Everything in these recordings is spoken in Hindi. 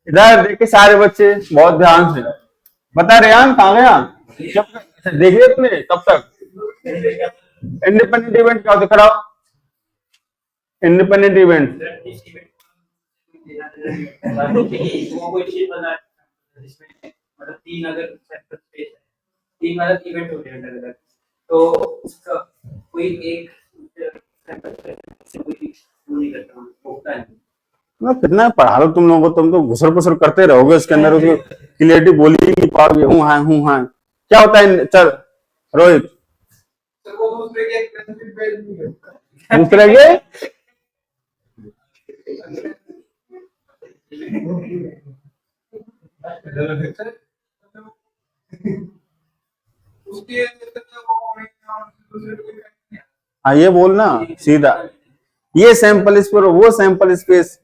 इधर देखिए सारे बच्चे बहुत ध्यान से। बता रेहान कहाँ गया? अच्छा, देख लिया तुमने कब तक? इंडिपेंडेंट इवेंट क्या होता है, कराओ। इंडिपेंडेंट इवेंट वो कोई चीज बना जिसमें मतलब तीन अगर सेपरेट स्पेस है, तीन अलग इवेंट होते हैं अलग अलग, तो उसका कोई एक सैंपल से कोई वो नहीं करता होता है। ना कितना पढ़ा लो तुम लोगों को, तुम तो घुसर पुसर करते रहोगे इसके अंदर, उसको क्लियरिटी बोल ही नहीं पाओगे। हूँ हाँ क्या होता है? चल रोहित, तो वो दूसरे के एक्सपेंसिव पेज नहीं करता, दूसरे के उसके दूसरे हाँ ये बोलना सीधा, ये सैंपल स्पेस वो सैंपल स्पेस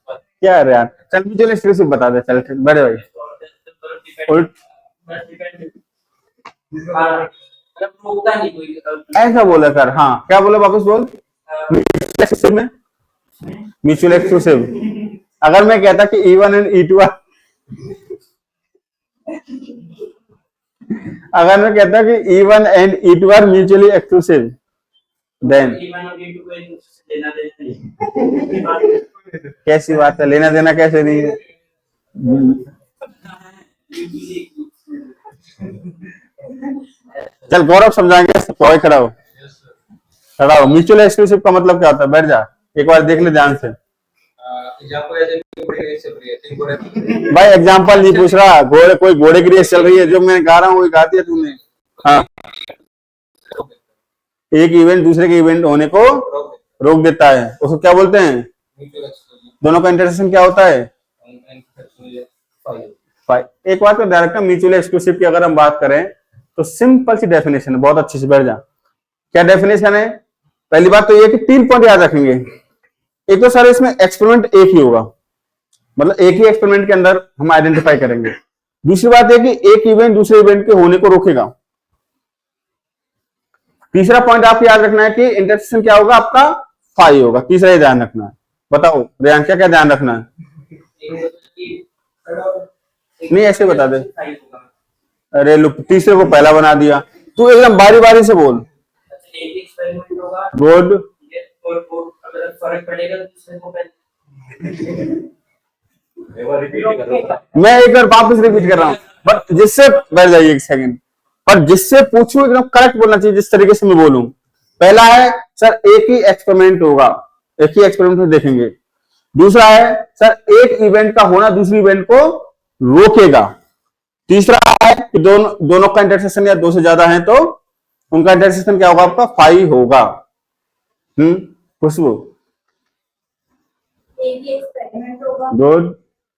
क्या है यार? चल मुझे स्पेस बता दे, चल बड़े भाई। उल्ट ऐसा बोला कर। हाँ क्या बोला, वापस बोल। में म्यूचुअल एक्सक्लूसिव, अगर मैं कहता कि E1 एंड E2 अगर मैं कहता कि E1 and E2 are mutually exclusive, then कैसी बात है? लेना देना कैसे नहीं है? चल गौरव समझाएंगे, कोई खड़ा हो, खड़ा हो। म्यूचुअल एक्सक्लूसिव का मतलब क्या होता है? बैठ जा, एक बार देख ले ध्यान से। भाई एग्जाम्पल नहीं पूछ रहा, घोड़े कोई घोड़े की रेस चल रही है, जो मैं गा रहा हूँ वही गा दिया तूने। हाँ, एक इवेंट दूसरे के इवेंट होने को रोक देता है, उसको क्या बोलते हैं? दोनों का इंटरसेक्शन क्या होता है? एक बात तो ध्यान रखना, म्यूचुअल एक्सक्लूसिव की अगर हम बात करें तो सिंपल सी डेफिनेशन है, बहुत अच्छी से बैठ जा। क्या डेफिनेशन है? पहली बात तो ये कि 3 पॉइंट याद रखेंगे। एक तो सर इसमें एक्सपेरिमेंट एक ही होगा, मतलब एक ही एक्सपेरिमेंट के अंदर हम आइडेंटिफाई करेंगे। दूसरी बात है कि एक इवेंट दूसरे इवेंट के होने को रोकेगा। तीसरा पॉइंट आपको याद रखना है कि इंटरसेक्शन क्या होगा आपका? फाई होगा। तीसरा ये ध्यान रखना है। बताओ रेहान क्या क्या ध्यान रखना है? नहीं ऐसे बता दे। अरे लो, तीसरे को पहला बना दिया। तू एकदम बारी बारी से बोल। गुड। फर्क पड़ेगा दूसरे को मैं एक बार वापस रिपीट कर रहा हूँ, बट जिससे बैठ जाइए एक सेकंड, पर जिससे पूछूं एकदम करेक्ट बोलना चाहिए, जिस तरीके से मैं बोलूं। पहला है सर एक ही एक्सपेरिमेंट होगा, एक ही एक्सपेरिमेंट में देखेंगे। दूसरा है सर एक इवेंट का होना दूसरी इवेंट को रोकेगा। तीसरा है कि दोनों का इंटरसेक्शन या दो से ज्यादा है तो उनका इंटरसेक्शन क्या होगा? आपका फाई होगा। खुशबू एक ही एक्सपेरिमेंट होगा गुड।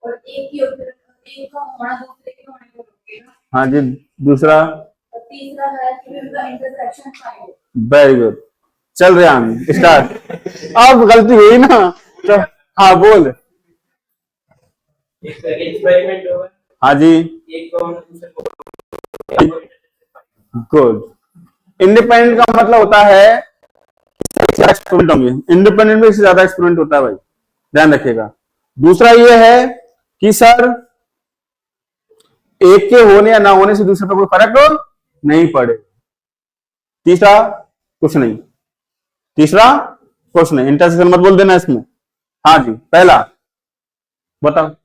और एक ही का होना दूसरे के होने को रोकेगा। हाँ जी। दूसरा और तीसरा है कि उनका इंटरसेक्शन फाइव। Very good. चल रहे हम स्टार्ट। अब गलती हुई ना तो हाँ बोल। एक एक्सपेरिमेंट होगा। हाँ जी। एक का होना दूसरे को। गुड। इंडिपेंडेंट का मतलब होता है एक्सपेरिमेंट होंगे, इंडिपेंडेंट में इससे ज्यादा एक्सपेरिमेंट होता है भाई, ध्यान रखिएगा। दूसरा ये है कि सर एक के होने या ना होने से दूसरे पर कोई फर्क नहीं पड़े। तीसरा कुछ नहीं, तीसरा कुछ नहीं, इंटरसेक्शन मत बोल देना इसमें। हाँ जी पहला बताओ।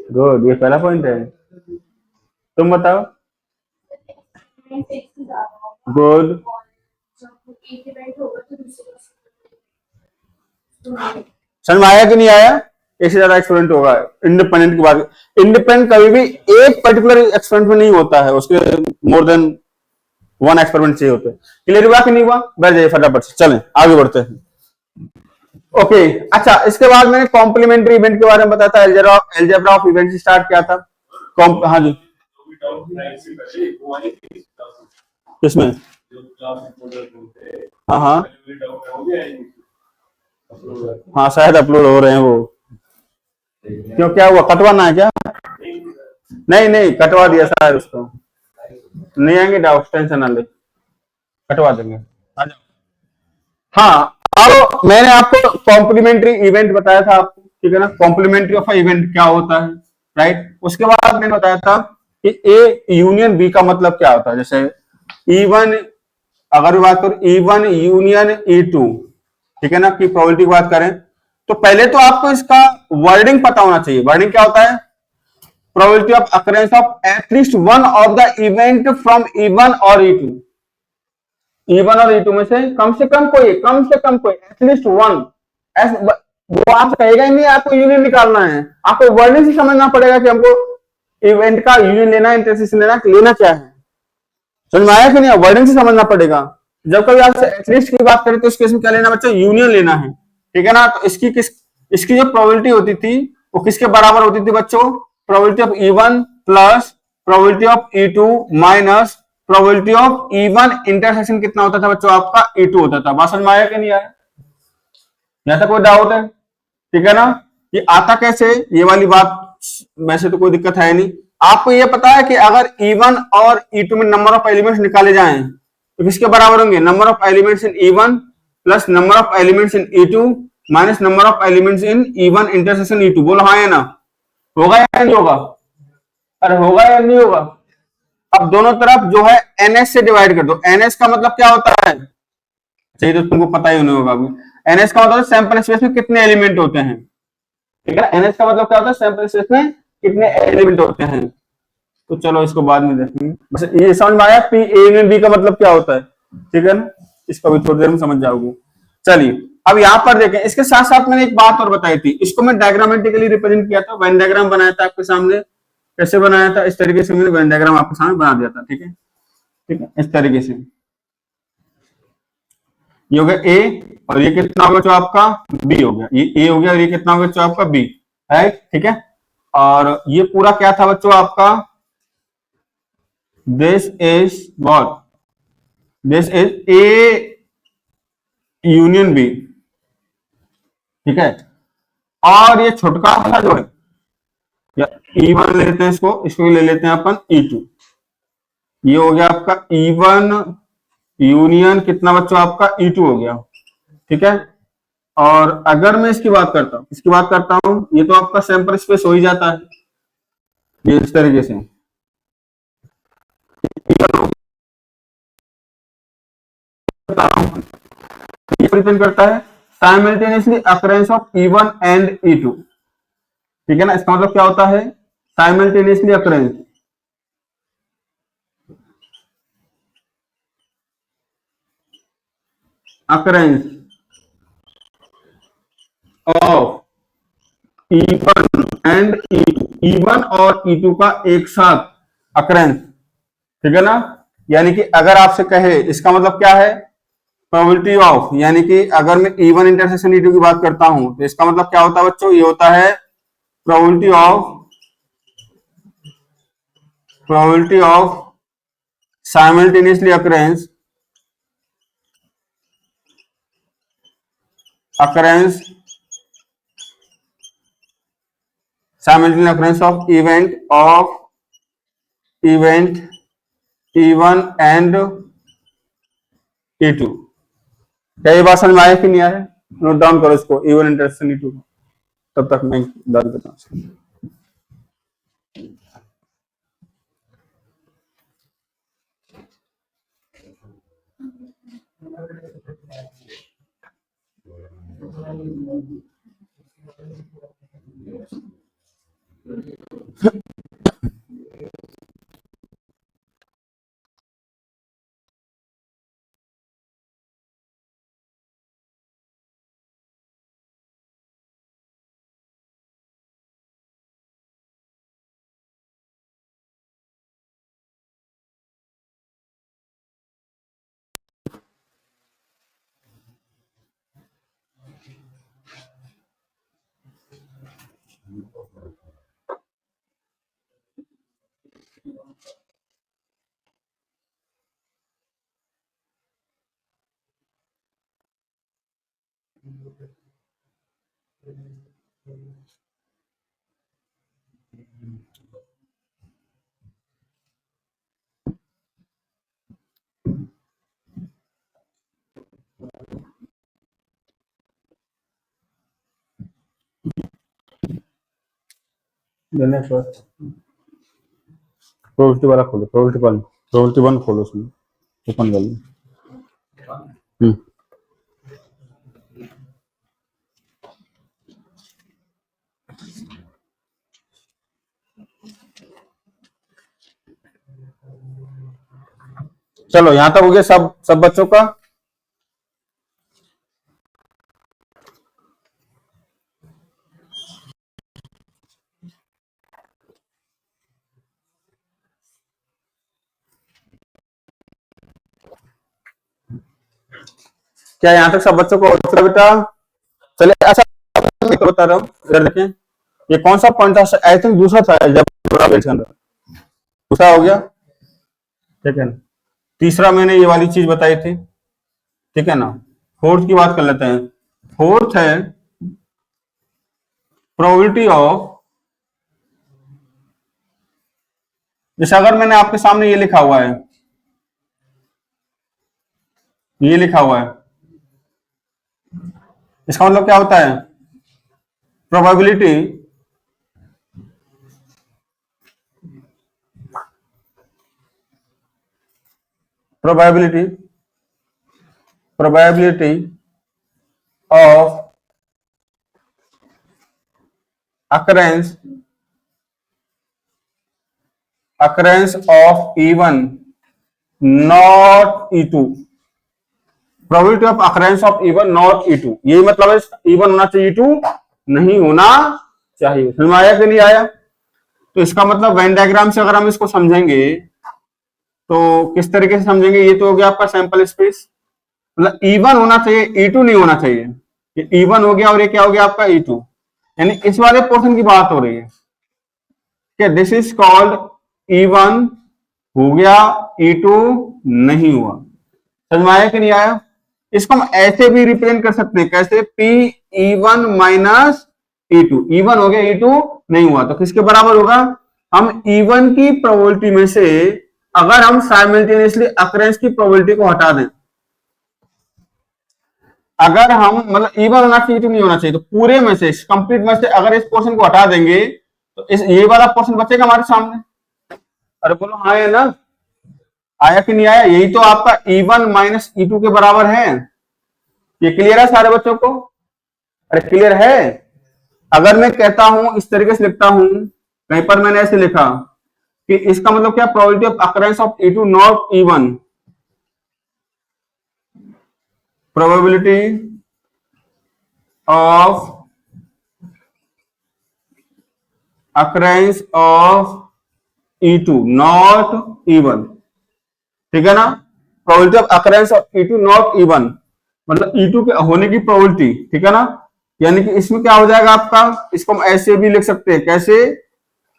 गुड, ये पहला पॉइंट है। तुम बताओ। गुड। समझ में आया कि नहीं आया? एक से ज्यादा एक्सपेरिमेंट होगा इंडिपेंडेंट की बात। इंडिपेंडेंट कभी भी एक पर्टिकुलर एक्सपेरिमेंट में नहीं होता है, उसके मोर देन वन एक्सपेरिमेंट चाहिए होते हैं। क्लियर हुआ कि नहीं हुआ? बैठ जाइए फटाफट से, चलें आगे बढ़ते हैं। ओके अच्छा, इसके बाद मैंने कॉम्प्लीमेंट्री इवेंट के बारे में बताया था, एल्जेब्रा ऑफ इवेंट स्टार्ट किया था। हाँ जी किसमें? हाँ हाँ हाँ शायद अपलोड हो रहे हैं वो। क्यों क्या हुआ? कटवाना है क्या? नहीं नहीं कटवा दिया शायद उसको, नहीं आएंगे डाउट, टेंशन ना ले। कटवा देंगे। आ जाओ। हाँ, अब मैंने आपको कॉम्प्लीमेंट्री इवेंट बताया था आपको, ठीक है ना, कॉम्प्लीमेंट्री ऑफ इवेंट क्या होता है, राइट। उसके बाद मैंने बताया था कि ए यूनियन बी का मतलब क्या होता है। जैसे ई वन, अगर बात करूं E one union E two, ठीक है ना, की प्रोबेबिलिटी की बात करें तो पहले तो आपको इसका वर्डिंग पता होना चाहिए। वर्डिंग क्या होता है? Probability of occurrence of at least one of the event from E one और ई टू। E1 और E2 में से कम कोई, कम से कम कोई, एटलीस्ट वन। वो आप कहेगा ही नहीं आपको यूनियन निकालना है, आपको वर्डिंग से समझना पड़ेगा कि हमको इवेंट का यूनियन लेना है, इंटरसेक्शन लेना क्या है। समझ में आया कि नहीं? वर्डिंग से समझना पड़ेगा। जब कभी आपसे एटलीस्ट की बात करें तो इस केस में क्या लेना बच्चा? यूनियन लेना है, ठीक है ना। तो इसकी जो प्रोबेबिलिटी होती थी वो किसके बराबर होती थी बच्चों? Probability of E1 plus probability of E2 minus probability of E1 intersection कितना होता था बच्चों? आपका E2 होता था। बात समझ में आया कि नहीं आया? यहां तक कोई डाउट है? ठीक है ना। ये आता कैसे, ये वाली बात वैसे तो कोई दिक्कत है नहीं। आपको ये पता है कि अगर E1 और E2 में नंबर ऑफ एलिमेंट्स निकाले जाएं तो किसके बराबर होंगे? Number of elements in E1 plus number of elements in E2 minus number of elements in E1 intersection E2। बोलो हाँ या ना? होगा या नहीं होगा? अरे होगा या नहीं होगा? अब दोनों तरफ जो है NS से डिवाइड कर दो। NS का मतलब क्या होता है? चाहिए तो तुमको पता ही नहीं होगा अभी। NS का मतलब सैंपल स्पेस में कितने एलिमेंट होते हैं, ठीक है। NS का मतलब क्या होता है? सैंपल स्पेस में कितने एलिमेंट होते हैं। तो चलो इसको बाद में देखेंगे। बस ये समझ में आया पी ए यूनियन बी का मतलब क्या होता है, ठीक है ना। इसको भी थोड़ी देर में समझ जाओगे। चलिए अब यहां पर देखें, इसके साथ साथ मैंने एक बात और बताई थी। इसको मैं डायग्रामेटिकली रिप्रेजेंट किया था, वेन डायग्राम बनाया था आपके सामने। कैसे बनाया था? इस तरीके से मैंने वेन डायग्राम आपके सामने बना दिया था, ठीक है। ठीक है, इस तरीके से ये हो गया ए, और ये कितना होगा जो आपका बी हो गया। ये ए हो गया और ये कितना होगा जो आपका बी है, ठीक है। और ये पूरा क्या था बच्चों आपका? This is what? This is A union B, ठीक है। और ये छोटका वाला जो है, या E1 ले लेते हैं, इसको ले लेते हैं अपन E2। ये हो गया आपका E1 यूनियन कितना बच्चों? आपका E2 हो गया, ठीक है। और अगर मैं इसकी बात करता हूं, ये तो आपका सैंपल स्पेस हो ही जाता है ये इस तरीके से। ये रिप्रेजेंट करता है simultaneously occurrence of E1 and E2, ठीक है ना। इसका मतलब क्या होता है? Simultaneously occurrence of E1 and E2, E1 और E2 का एक साथ अकरेंस, ठीक है ना। यानी कि अगर आपसे कहे, इसका मतलब क्या है? प्रोबेबिलिटी ऑफ, यानी कि अगर मैं E1 इंटरसेक्शन E2 की बात करता हूं तो इसका मतलब क्या होता है बच्चों? ये होता है probability of simultaneously occurrence of event E1 and E2। क्या ये बात समझ में आया कि नहीं आया? नोट डाउन करो इसको, E1 इंटरसेक्शन E2। तब तक मैं डाल देता हूं। प्रोबेबिलिटी वाला खोलो, प्रोबेबिलिटी वन खोलो, उसमें ओपन कर लो। हम्म, चलो यहां तक हो गया सब बच्चों का। क्या यहां तक सब बच्चों को होता है बेटा? चलिए अच्छा, मैं बता रहा हूँ, इधर देखें, ये कौन सा पॉइंट था? आई थिंक दूसरा था, जब दूसरा हो गया, ठीक है ना। तीसरा मैंने ये वाली चीज बताई थी, ठीक है ना। फोर्थ की बात कर लेते हैं। फोर्थ है प्रोबेबिलिटी ऑफ, जैसे अगर मैंने आपके सामने ये लिखा हुआ है, ये लिखा हुआ है, इसका मतलब क्या होता है? Probability probability probability of occurrence of E1 not E2, probability of occurrence of E1 not E2, यही मतलब है E1 होना चाहिए, E2 नहीं होना चाहिए। समझ में आया कि नहीं आया? तो इसका मतलब वेन डायग्राम से अगर हम इसको समझेंगे तो किस तरीके से समझेंगे? ये तो हो गया आपका सैंपल स्पेस, मतलब E1 होना चाहिए, E2 नहीं होना चाहिए। ये E1 हो गया और ये क्या हो गया आपका E2, यानी इस वाले पोर्शन की बात हो रही है कि दिस इज कॉल्ड E1 हो गया, E2 नहीं हुआ। समझ में आया कि नहीं आया? इसको हम ऐसे भी रिप्रेजेंट कर सकते हैं, कैसे? P E1 minus E2, E1 हो गया, E2 नहीं हुआ, तो किसके बराबर होगा? हम E1 की प्रोबेबिलिटी में से अगर हम साइमल्टेनियसली अकरेंस की प्रोबेबिलिटी को हटा दें, अगर हम मतलब E1 होना चाहिए, E2 नहीं होना चाहिए, तो पूरे में से, कंप्लीट में से अगर इस पोर्शन को हटा देंगे तो इस ये वाला पोर्शन बचेगा हमारे सामने। अरे बोलो हाँ या ना? आया कि नहीं आया? यही तो आपका E1 माइनस E2 के बराबर है। ये क्लियर है सारे बच्चों को? अरे क्लियर है? अगर मैं कहता हूं, इस तरीके से लिखता हूं, कहीं पर मैंने ऐसे लिखा कि इसका मतलब क्या? Probability of occurrence of E2 not E1, probability of occurrence of E2 not E1, ठीक है ना। Probability of occurrence of E2 not E1 मतलब E2 के होने की प्रोबेबिलिटी, ठीक है ना। यानी कि इसमें क्या हो जाएगा आपका? इसको हम ऐसे भी लिख सकते हैं, कैसे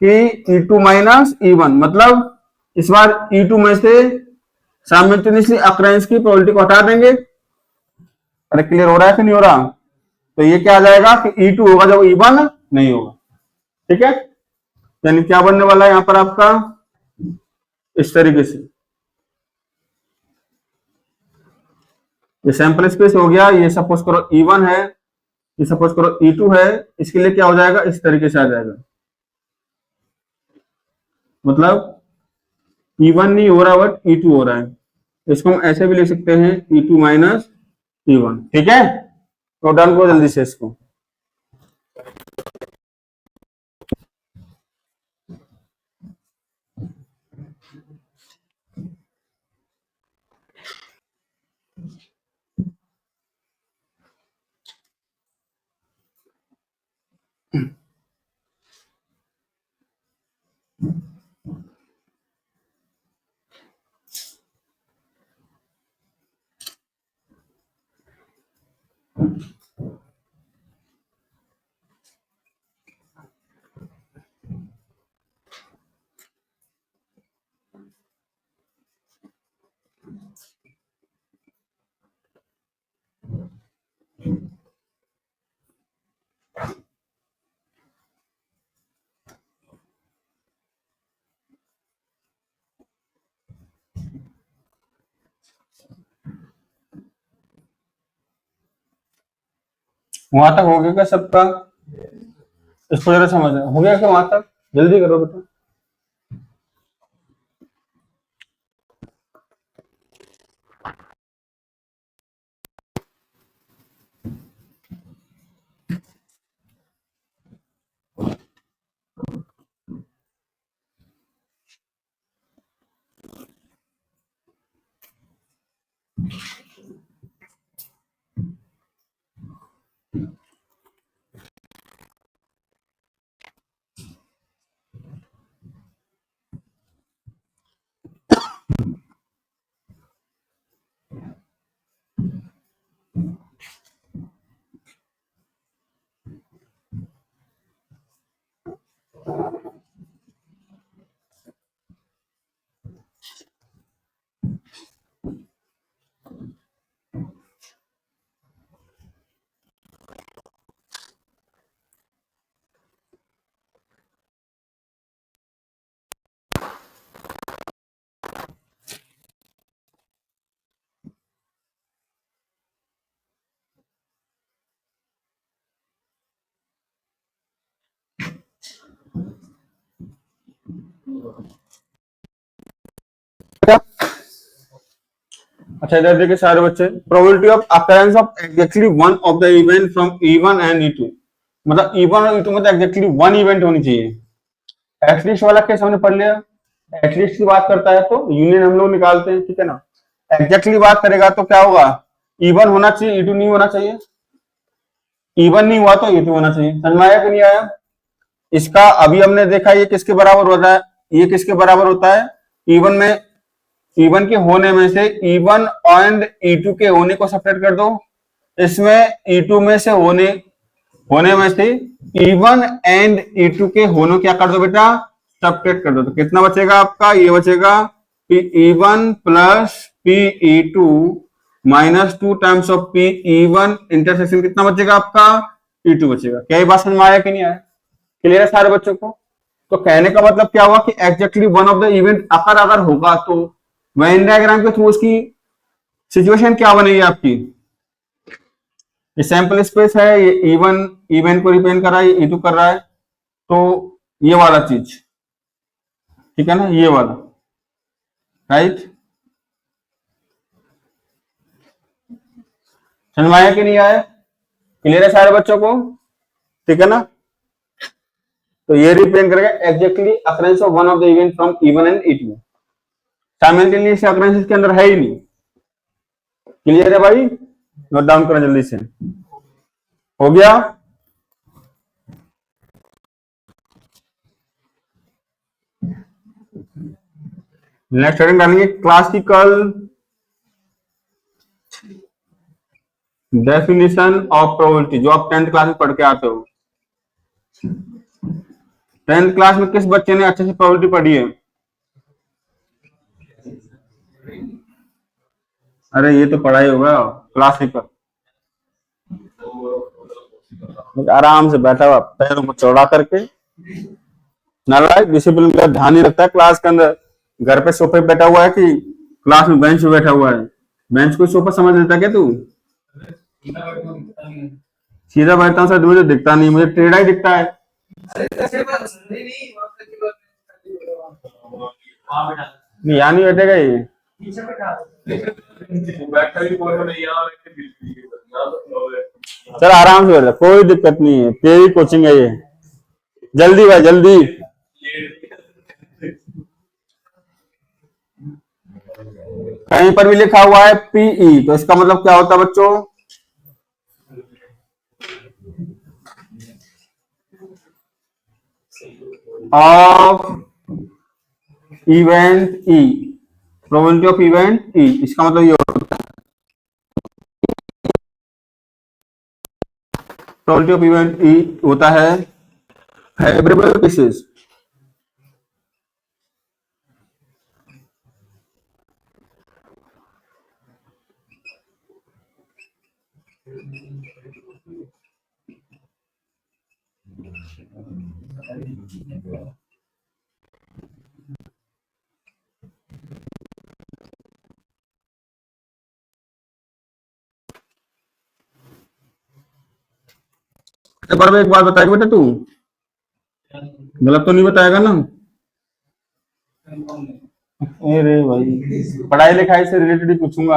कि E2 माइनस E1, मतलब इस बार E2 में से साइमल्टेनियसली अकरेंस की प्रोबेबिलिटी को हटा देंगे। अरे क्लियर हो रहा है कि नहीं हो रहा? तो ये क्या आ जाएगा कि E2 होगा जब E1 नहीं होगा, ठीक है। यानी क्या बनने वाला है यहां पर आपका? इस तरीके से ये सैंपल स्पेस हो गया, ये सपोज करो E1 है, ये सपोज करो E2 है, इसके लिए क्या हो जाएगा? इस तरीके से आ जाएगा, मतलब E1 नहीं हो रहा बट E2 हो रहा है। इसको हम ऐसे भी लिख सकते हैं, E2 माइनस E1, ठीक है। तो डन को जल्दी से इसको। वहां तक हो गया क्या सबका? इसको जरा समझ हो गया क्या वहां तक? जल्दी करो बेटा। अच्छा इधर देखिए सारे बच्चे, probability of occurrence of exactly one of the event from E1 and E2, मतलब E1 और E2 में एग्जैक्टली वन इवेंट होनी चाहिए। एटलीस्ट वाला केस हमने पढ़ लिया, एटलीस्ट की बात करता है तो यूनियन हम लोग निकालते हैं, ठीक है ना। एग्जैक्टली बात करेगा तो क्या होगा, E1 होना चाहिए, E2 नहीं होना चाहिए। E1 नहीं हुआ तो E2 होना चाहिए। समझ में आया कि नहीं आया? इसका अभी हमने देखा ये किसके बराबर होता है, ये किसके बराबर होता है, E1 में, E1 के होने में से E1 एंड E2 के होने को सेपरेट कर दो, इसमें E2 में से होने में से E1 एंड E2 के होने क्या कर दो बेटा, सेपरेट कर दो। तो कितना बचेगा आपका, ये बचेगा E1 plus PE2 minus 2 times of PE1 intersection कितना बचेगा आपका, E2 बचेगा। क्या ये बात समझ में आया कि नहीं आया? क्लियर है सारे बच्चों को? तो कहने का मतलब क्या हुआ कि exactly one of the event अगर होगा तो वेन डायग्राम के थ्रू उसकी सिचुएशन क्या बनेगी आपकी, ये सैंपल स्पेस है, ये E1 इवेंट को रिप्रेजेंट कर रहा है, ये E2 कर रहा है, तो ये वाला चीज, ठीक है ना, ये वाला, राइट। समझ में आया कि नहीं आया? क्लियर है सारे बच्चों को? ठीक है ना। तो ये रिप्रेजेंट करेगा exactly occurrence of one of the event from E1 and E2। Simultaneous occurrence इसके अंदर है ही नहीं। क्लियर है भाई? नोट डाउन करें जल्दी से। हो गया? नेक्स्ट हेडिंग डालेंगे क्लासिकल डेफिनेशन ऑफ प्रोबेबिलिटी, जो आप 10th क्लास में पढ़ के आते हो। 10th क्लास में किस बच्चे ने अच्छे से प्रोबेबिलिटी पढ़ी है? अरे ये तो पढ़ाई होगा क्लासिकल, आराम से बैठा हुआ पैरों को चौड़ा करके, नालायक, डिसिप्लिन का ध्यान नहीं रखता है क्लास के अंदर। घर पे सोफे पे बैठा हुआ है कि क्लास में बेंच पे बैठा हुआ है? बेंच को सोफा समझ लेता क्या तू? सीधा बैठता हूँ सर, मुझे दिखता नहीं, मुझे टेढ़ा ही दिखता है। नहीं यहाँ नहीं बैठेगा ये, सर आराम से बैठा, कोई दिक्कत नहीं है, तेरी कोचिंग है ये। जल्दी भाई जल्दी। कहीं पर भी लिखा हुआ है पीई तो इसका मतलब क्या होता है बच्चों? Of event E, probability of event E, इसका मतलब ये होता है प्रोबेबिलिटी ऑफ इवेंट ई होता है फेवरेबल केसेस, पर एक बात बता बेटा, तू गलत तो नहीं बताएगा ना? अरे भाई, पढ़ाई लिखाई से रिलेटेड ही पूछूंगा।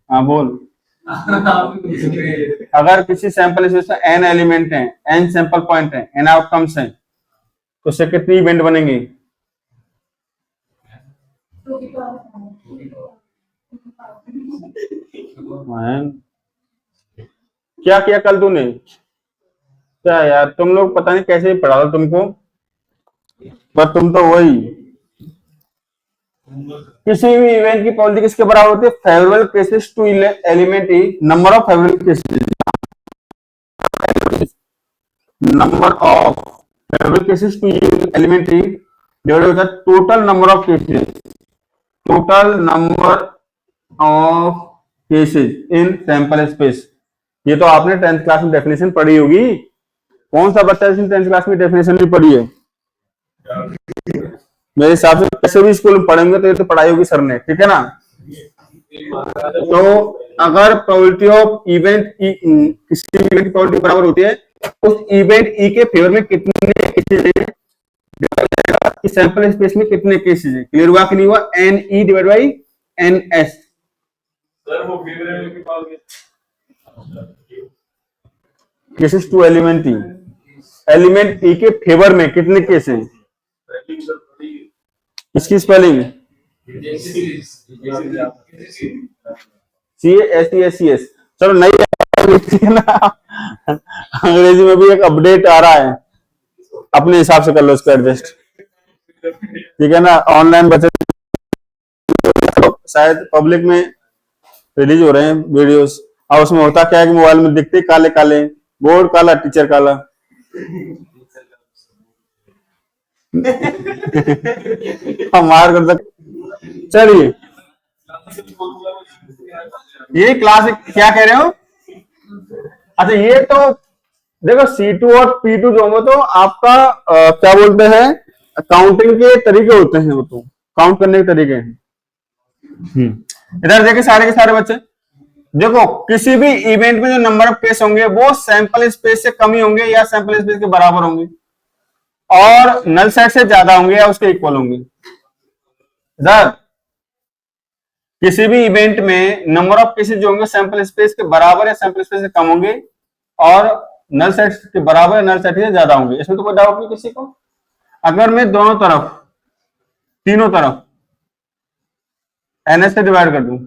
हाँ बोल। अगर किसी सैंपल स्पेस में n एलिमेंट है, n सैंपल पॉइंट है, n आउटकम्स हैं, तो उससे कितनी इवेंट बनेंगे? क्या किया कल तूने? क्या यार, तुम लोग पता नहीं कैसे पढ़ा दो तुमको, पर तुम तो वही। किसी भी इवेंट की प्रोबेबिलिटी किसके बराबर होती है? Favourable cases to element E number of favourable cases, number of favourable cases to element E divided होता है total number of cases, total number of cases in sample space. ये तो आपने 10th क्लास में डेफिनेशन पढ़ी होगी। कौन सा बच्चा जिसने 10th क्लास में डेफिनेशन नहीं पढ़ी है? मेरे हिसाब से कैसे भी स्कूल में पढ़ेंगे तो ये तो पढ़ाई होगी सर ने, ठीक है ना? तो अगर प्रोबेबिलिटी ऑफ इवेंट किसी इवेंट की प्रोबेबिलिटी बराबर होती है, उस इवेंट ई के फेवर में कितने केसेस हैं, इस सैंपल स्पेस में कितने केसेस हैं। क्लियर हुआ कि नहीं हुआ? N E divide by N S. Sir वो फेवरेबल के पास cases to element E, element E के फेवर में कितने केस हैं? इसकी स्पेलिंग CASES। चलो नहीं ना, अंग्रेजी में भी एक अपडेट आ रहा है, अपने हिसाब से कर लो उसको एडजस्ट, ठीक है ना? ऑनलाइन बच्चे शायद पब्लिक में रिलीज हो रहे हैं वीडियोस, और उसमें होता क्या है कि मोबाइल में दिखते काले काले, बोर्ड काला, टीचर काला। मार कर सकते। चलिए, ये क्लास क्या कह रहे हो? अच्छा, ये तो देखो C2 और P2 जो होंगे तो आपका क्या बोलते हैं, काउंटिंग के तरीके होते हैं, वो तो काउंट करने के तरीके हैं। इधर देखिए सारे के सारे बच्चे, देखो किसी भी इवेंट में जो नंबर ऑफ केस होंगे वो सैंपल स्पेस से कम ही होंगे या सैंपल स्पेस के बराबर होंगे, और नल सेट से ज्यादा होंगे या उसके इक्वल होंगे। इधर किसी भी इवेंट में नंबर ऑफ केसेस जो होंगे सैंपल स्पेस के बराबर या सैंपल स्पेस से कम होंगे, और नल सेट के बराबर या नल सेट से ज्यादा होंगे। इसमें तो कोई डाउट नहीं किसी को। अगर मैं दोनों तरफ, तीनों तरफ NS से डिवाइड कर दूं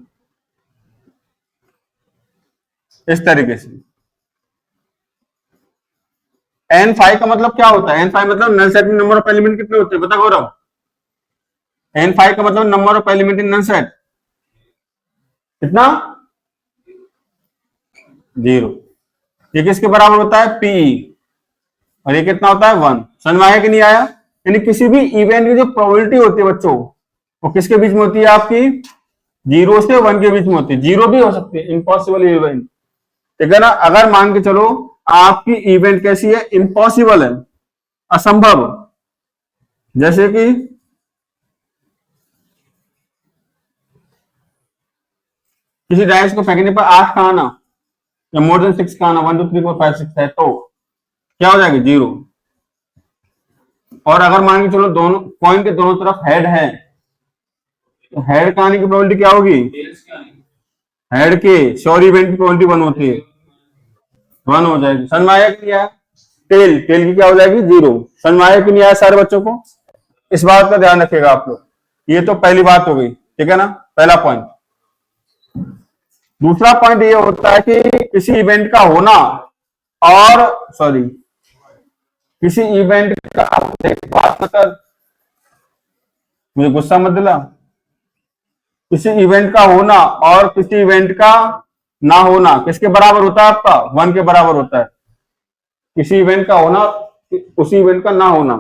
इस तरीके से, N5 का मतलब क्या होता है? N5 मतलब नल सेट में नंबर ऑफ एलिमेंट कितने होते हैं? बता गौरव। N5 का मतलब number of element in null set कितना? 0। ये किसके बराबर होता है? PE। और ये कितना होता है? 1। समझ में आया कि नहीं आया? यानी किसी भी इवेंट की जो प्रोबेबिलिटी होती है बच्चों, वो किसके बीच में होती है? आपकी 0 से 1 के बीच में होती है। 0 भी हो सकती है, इम्पॉसिबल इवेंट, ठीक है ना? अगर मान के चलो आपकी इवेंट कैसी है? इम्पॉसिबल है, असंभव, जैसे कि किसी डायस को फेंकने पर 8 का आना या मोर देन 6 का आना, 1 2 3 4 5 6 है, तो क्या हो जाएगी? 0। और अगर मान के चलो दोनों कॉइन के दोनों तरफ हेड है, तो हेड का आने की प्रोबेबिलिटी क्या होगी? हेड के श्योर इवेंट की प्रोबेबिलिटी 1 होती है, 1 हो जाएगी। समझ में आया कि नहीं आया? टेल की क्या हो जाएगी? 0। समझ में आया कि नहीं आया सारे बच्चों को? इस बात का ध्यान रखिएगा आप लोग। ये तो पहली बात हो गई, ठीक है ना? पहला पॉइंट। दूसरा पॉइंट ये होता है कि किसी इवेंट का होना और किसी इवेंट का, बात मतलब मुझे गुस्सा मत दिला, किसी इवेंट का होना और किसी इवेंट का ना होना किसके बराबर होता है? आपका 1 के बराबर होता है। किसी इवेंट का होना, उसी इवेंट का ना होना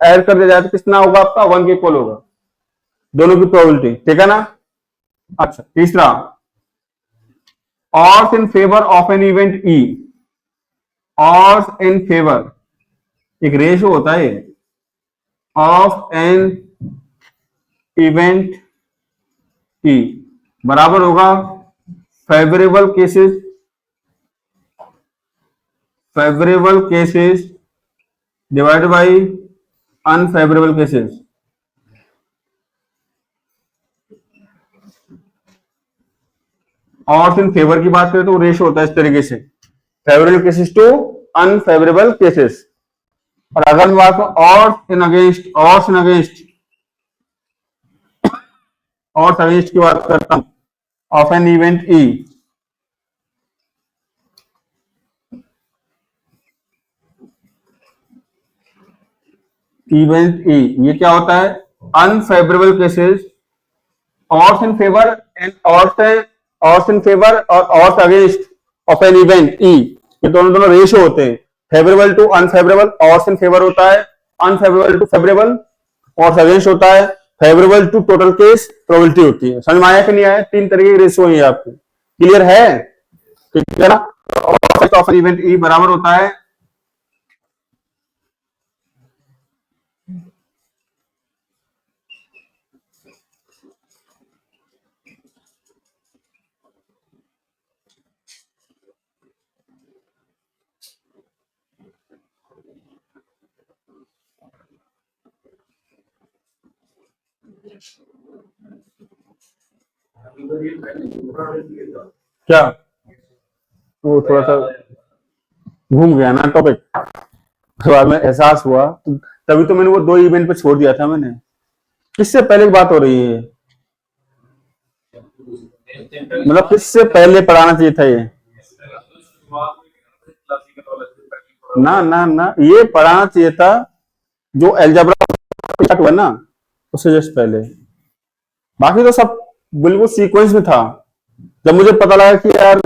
ऐड कर दिया जाए तो कितना होगा? आपका 1 के इक्वल होगा, दोनों की प्रोबेबिलिटी, ठीक है ना? अच्छा, तीसरा, odds in favor of an event E, odds in favor, एक रेशो होता है ऑफ एन इवेंट E बराबर होगा favourable cases divide by unfavourable cases. और इन फेवर की बात करें तो रेशो होता है इस तरीके से, favourable cases to unfavourable cases. और अगर मैं बात करूं और अगेंस्ट की बात करता हूं of an event E, event E ये क्या होता है, अनफेवरेबल केसेस और इन फेवर एंड और इन फेवर और against of an event E, ये दोनों रेशो होते हैं, फेवरेबल टू अनफेवरेबल, और इन फेवर होता है, अनफेवरेबल टू फेवरेबल, और अगेंस्ट होता है, favourable to total case probability होती है। समझ में आया कि नहीं आया? 3 तरीके की रेशो है आपको, क्लियर है? ठीक है ना? ऑफ एन इवेंट ई बराबर होता है क्या, वो थोड़ा सा घूम गया ना टॉपिक, बाद में एहसास हुआ, तभी तो मैंने वो 2 इवेंट पे छोड़ दिया था मैंने। किससे पहले की बात हो रही है? मतलब किससे पहले पढ़ाना चाहिए था ये? ना ना ना, ये पढ़ाना चाहिए था जो अलजेब्रा स्टार्ट हुआ ना उससे जस्ट पहले। बाकी तो सब बिल्कुल सीक्वेंस में था। जब मुझे पता लगा कि यार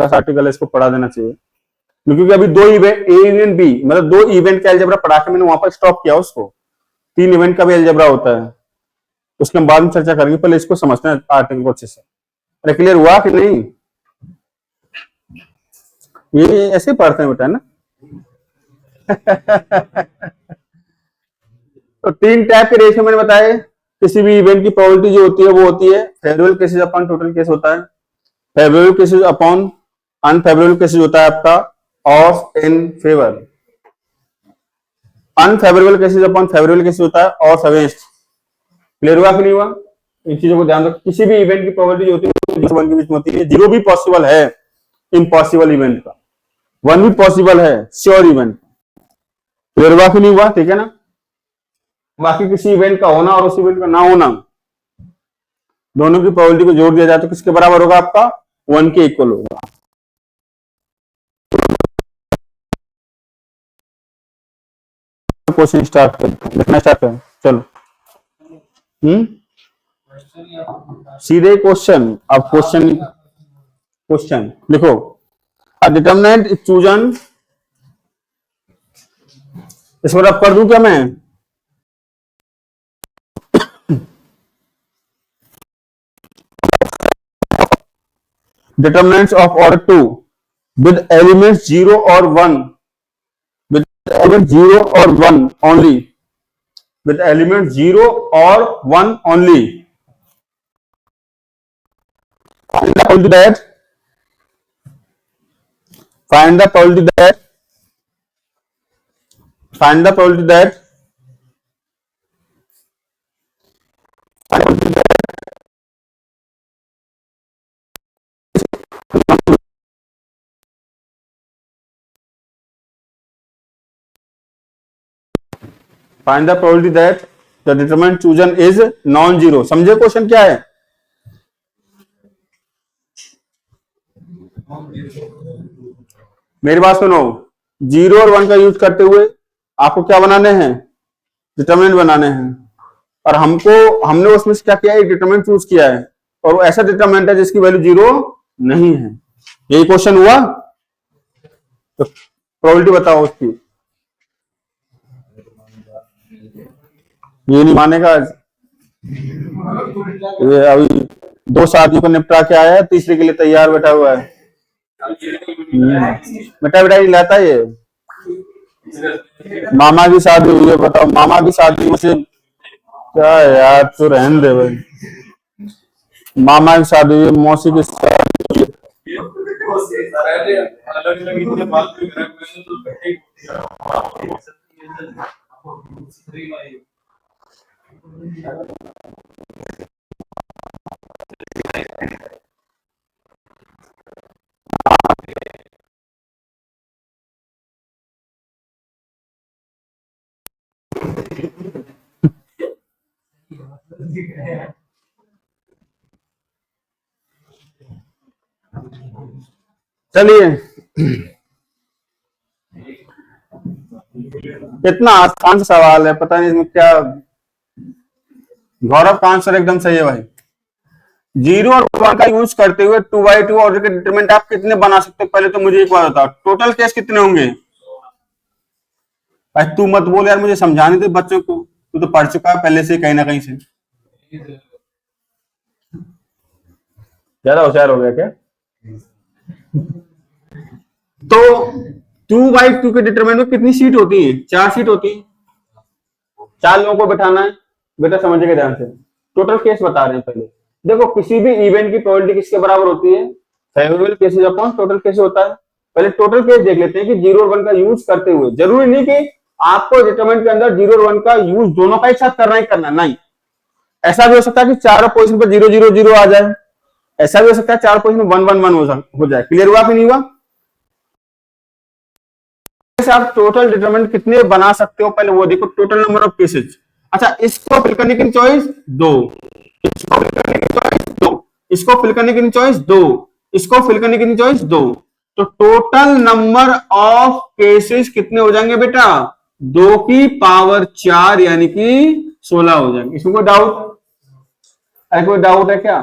आर्टिकल इसको पढ़ा देना चाहिए, क्योंकि अभी 2 इवेंट ए इवेंट बी, मतलब 2 इवेंट का अलजेब्रा पढ़ा के मैंने वहां पर स्टॉप किया उसको। 3 इवेंट का भी अलजेब्रा होता है, उसके हम बाद में चर्चा करेंगे, पहले इसको समझते हैं आर्टिकल को अच्छे से। अरे क्लियर हुआ कि नहीं? ये ऐसे पढ़ते हैं बेटा ना। तो 3 टाइप के रेशियो मैंने बताए। किसी भी इवेंट की प्रोबेबिलिटी जो होती है वो होती है favourable cases upon total case होता है, favourable cases upon unfavourable cases होता है आपका of in favour, unfavourable cases upon favourable cases होता है ऑफ अगेंस्ट। क्लियर हुआ कि नहीं हुआ? इन चीजों को ध्यान रखो। किसी भी इवेंट की प्रोबेबिलिटी जो होती है 1 के बीच में होती है। 0 भी पॉसिबल है इम्पॉसिबल इवेंट का, 1 भी पॉसिबल है श्योर इवेंट। क्लियर हुआ कि नहीं हुआ? ठीक है ना? बाकी किसी इवेंट का होना और उस इवेंट का ना होना, दोनों की प्रोबेबिलिटी को जोड़ दिया जाए तो किसके बराबर होगा? आपका 1 के इक्वल होगा। क्वेश्चन स्टार्ट करते, लिखना स्टार्ट करें, चलो। सीधे क्वेश्चन। अब क्वेश्चन लिखो। डिटरमिनेंट इज चूजन, इस बार अब कर दूं क्या मैं? Determinants of order 2 with elements 0 or 1, with element 0 or 1 only, with element 0 or 1 only. Find the probability that, find the probability that, find the probability that, find the probability that the determinant chosen is non-zero. समझे क्वेश्चन क्या है? मेरी बात सुनो, 0 और 1 का यूज करते हुए आपको क्या बनाने हैं? डिटरमिनेंट बनाने हैं। और हमने उसमें से क्या किया है? डिटरमिनेंट चूज किया है, और वो ऐसा डिटरमिनेंट है जिसकी वैल्यू 0 नहीं है। यही क्वेश्चन हुआ। तो प्रोबेबिलिटी बताओ उसकी। ये नहीं मानेगा। ये अभी 2 शादियों को निपटा के आया है, तीसरे के लिए तैयार बैठा हुआ है। बेटा बेटा लाता है ये। मामा की शादी हुई है, बताओ मामा की शादी में से क्या यार, तो रहने दे भाई। मामा की शादी हुई, मौसी की शादी हुई। चलिए, इतना आसान सवाल है, पता नहीं इसमें क्या। गौरव का आंसर एकदम सही है भाई। 0 और 1 का यूज करते हुए 2/2 ऑर्डर के डिटरमिनेंट आप कितने बना सकते हो? पहले तो मुझे एक बात बताओ, टोटल केस कितने होंगे? भाई तू मत बोल यार, मुझे समझाने दे बच्चों को, तू तो पढ़ चुका है पहले से कहीं ना कहीं से। ज्यादा होशियार हो गया क्या? तो 2/2 के डिटरमिनेंट में कितनी सीट होती है? 4 सीट होती है। 4 लोगों को बैठाना है, बेटा समझिएगा ध्यान से। टोटल केस बता रहे हैं पहले। देखो किसी भी इवेंट की प्रोबेबिलिटी किसके बराबर होती है? Favourable cases upon total case होता है। पहले टोटल केस देख लेते हैं कि 0 और 1 का यूज करते हुए। जरूरी नहीं कि आपको डिटरमिनेंट के अंदर 0 और 1 का यूज दोनों का एक साथ करना ही करना, नहीं। ऐसा भी हो सकता है कि चारों पोजीशन पर 0 0 0 आ जाए, ऐसा भी हो सकता है 4 पोजीशन 1 1 1 हो जाए। क्लियर हुआ कि नहीं हुआ? आप टोटल डिटरमिनेंट कितने बना सकते हो पहले वो देखो, टोटल नंबर ऑफ केसेस। अच्छा, इसको फिल करने की चॉइस 2, इसको फिल करने की चॉइस 2, इसको फिल करने की चॉइस 2, इसको फिल करने की चॉइस 2। तो टोटल नंबर ऑफ केसेस कितने हो जाएंगे बेटा? 2 की पावर 4 यानी कि 16 हो जाएंगे। इसमें कोई डाउट? अरे कोई डाउट है क्या?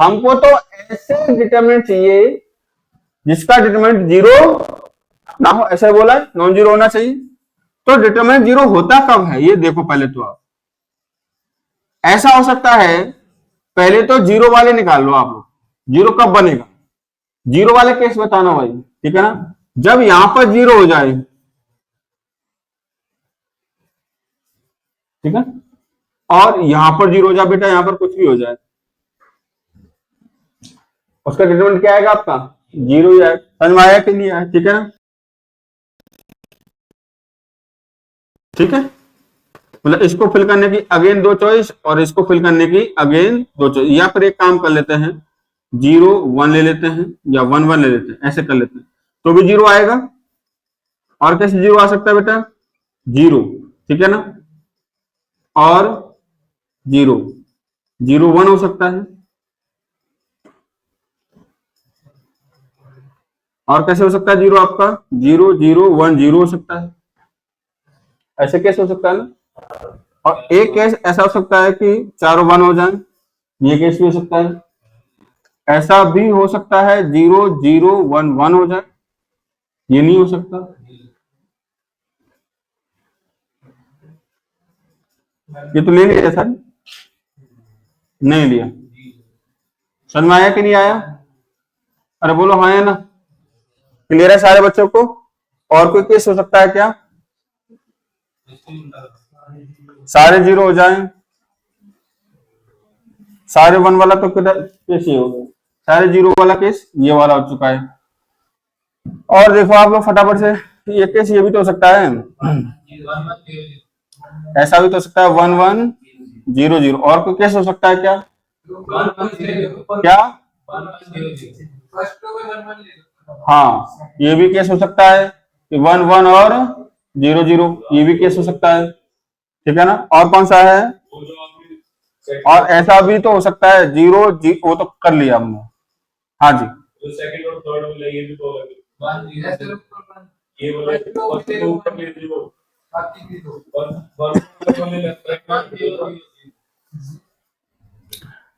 हमको तो ऐसे डिटरमिनेंट चाहिए जिसका डिटरमिनेंट 0 ना हो, ऐसा बोला है, नॉन जीरो होना चाहिए। तो डिटरमिनेंट 0 होता कब है ये देखो पहले तो आप। ऐसा हो सकता है, पहले तो 0 वाले निकाल लो आप लोग, 0 कब बनेगा? 0 वाले केस बताना भाई, ठीक है ना? जब यहां पर 0 हो जाए, ठीक है, और यहां पर 0 हो जाए बेटा, यहां पर कुछ भी हो जाए, उसका डिटरमिनेंट क्या आएगा आपका? 0 ही आएगा। समझ में आया कि नहीं आया? ठीक है ना? ठीक है, मतलब इसको फिल करने की अगेन 2 चॉइस और इसको फिल करने की अगेन 2 चॉइस। या फिर एक काम कर लेते हैं, 0 1 ले लेते हैं या 1 1 ले लेते हैं, ऐसे कर लेते हैं, तो भी 0 आएगा। और कैसे 0 आ सकता है बेटा? 0, ठीक है ना, और 0 0 1 हो सकता है। और कैसे हो सकता है 0 आपका? 0 0 1 0 हो सकता है। ऐसे कैसे हो सकता है ना? और एक केस ऐसा हो सकता है कि चारों 1 हो जाए, ये केस भी हो सकता है। ऐसा भी हो सकता है 0 0 1 1 हो जाए, ये नहीं हो सकता। ये तो ले लिया सर, नहीं लिया। समझ में आया कि नहीं आया? अरे बोलो हाँ या ना? क्लियर है सारे बच्चों को? और कोई केस हो सकता है क्या? सारे 0 हो जाएं, सारे 1 वाला तो केस ये हो गया, सारे 0 वाला केस ये वाला हो चुका है। और देखो आप लोग फटाफट से, ये केस ये भी तो हो सकता है, ऐसा भी तो हो सकता है 1 1 0 0। और कोई केस हो सकता है क्या? क्या? हाँ, ये भी केस हो सकता है कि 1 1 और 0 0, ये भी केस हो सकता है, ठीक है ना? और कौन सा है? और ऐसा भी तो हो सकता है 0 वो तो कर लिया हमने। हाँ जी, जो सेकंड और थर्ड वाला ये भी तो ये वाला तो ऊपर ले लीजिए वो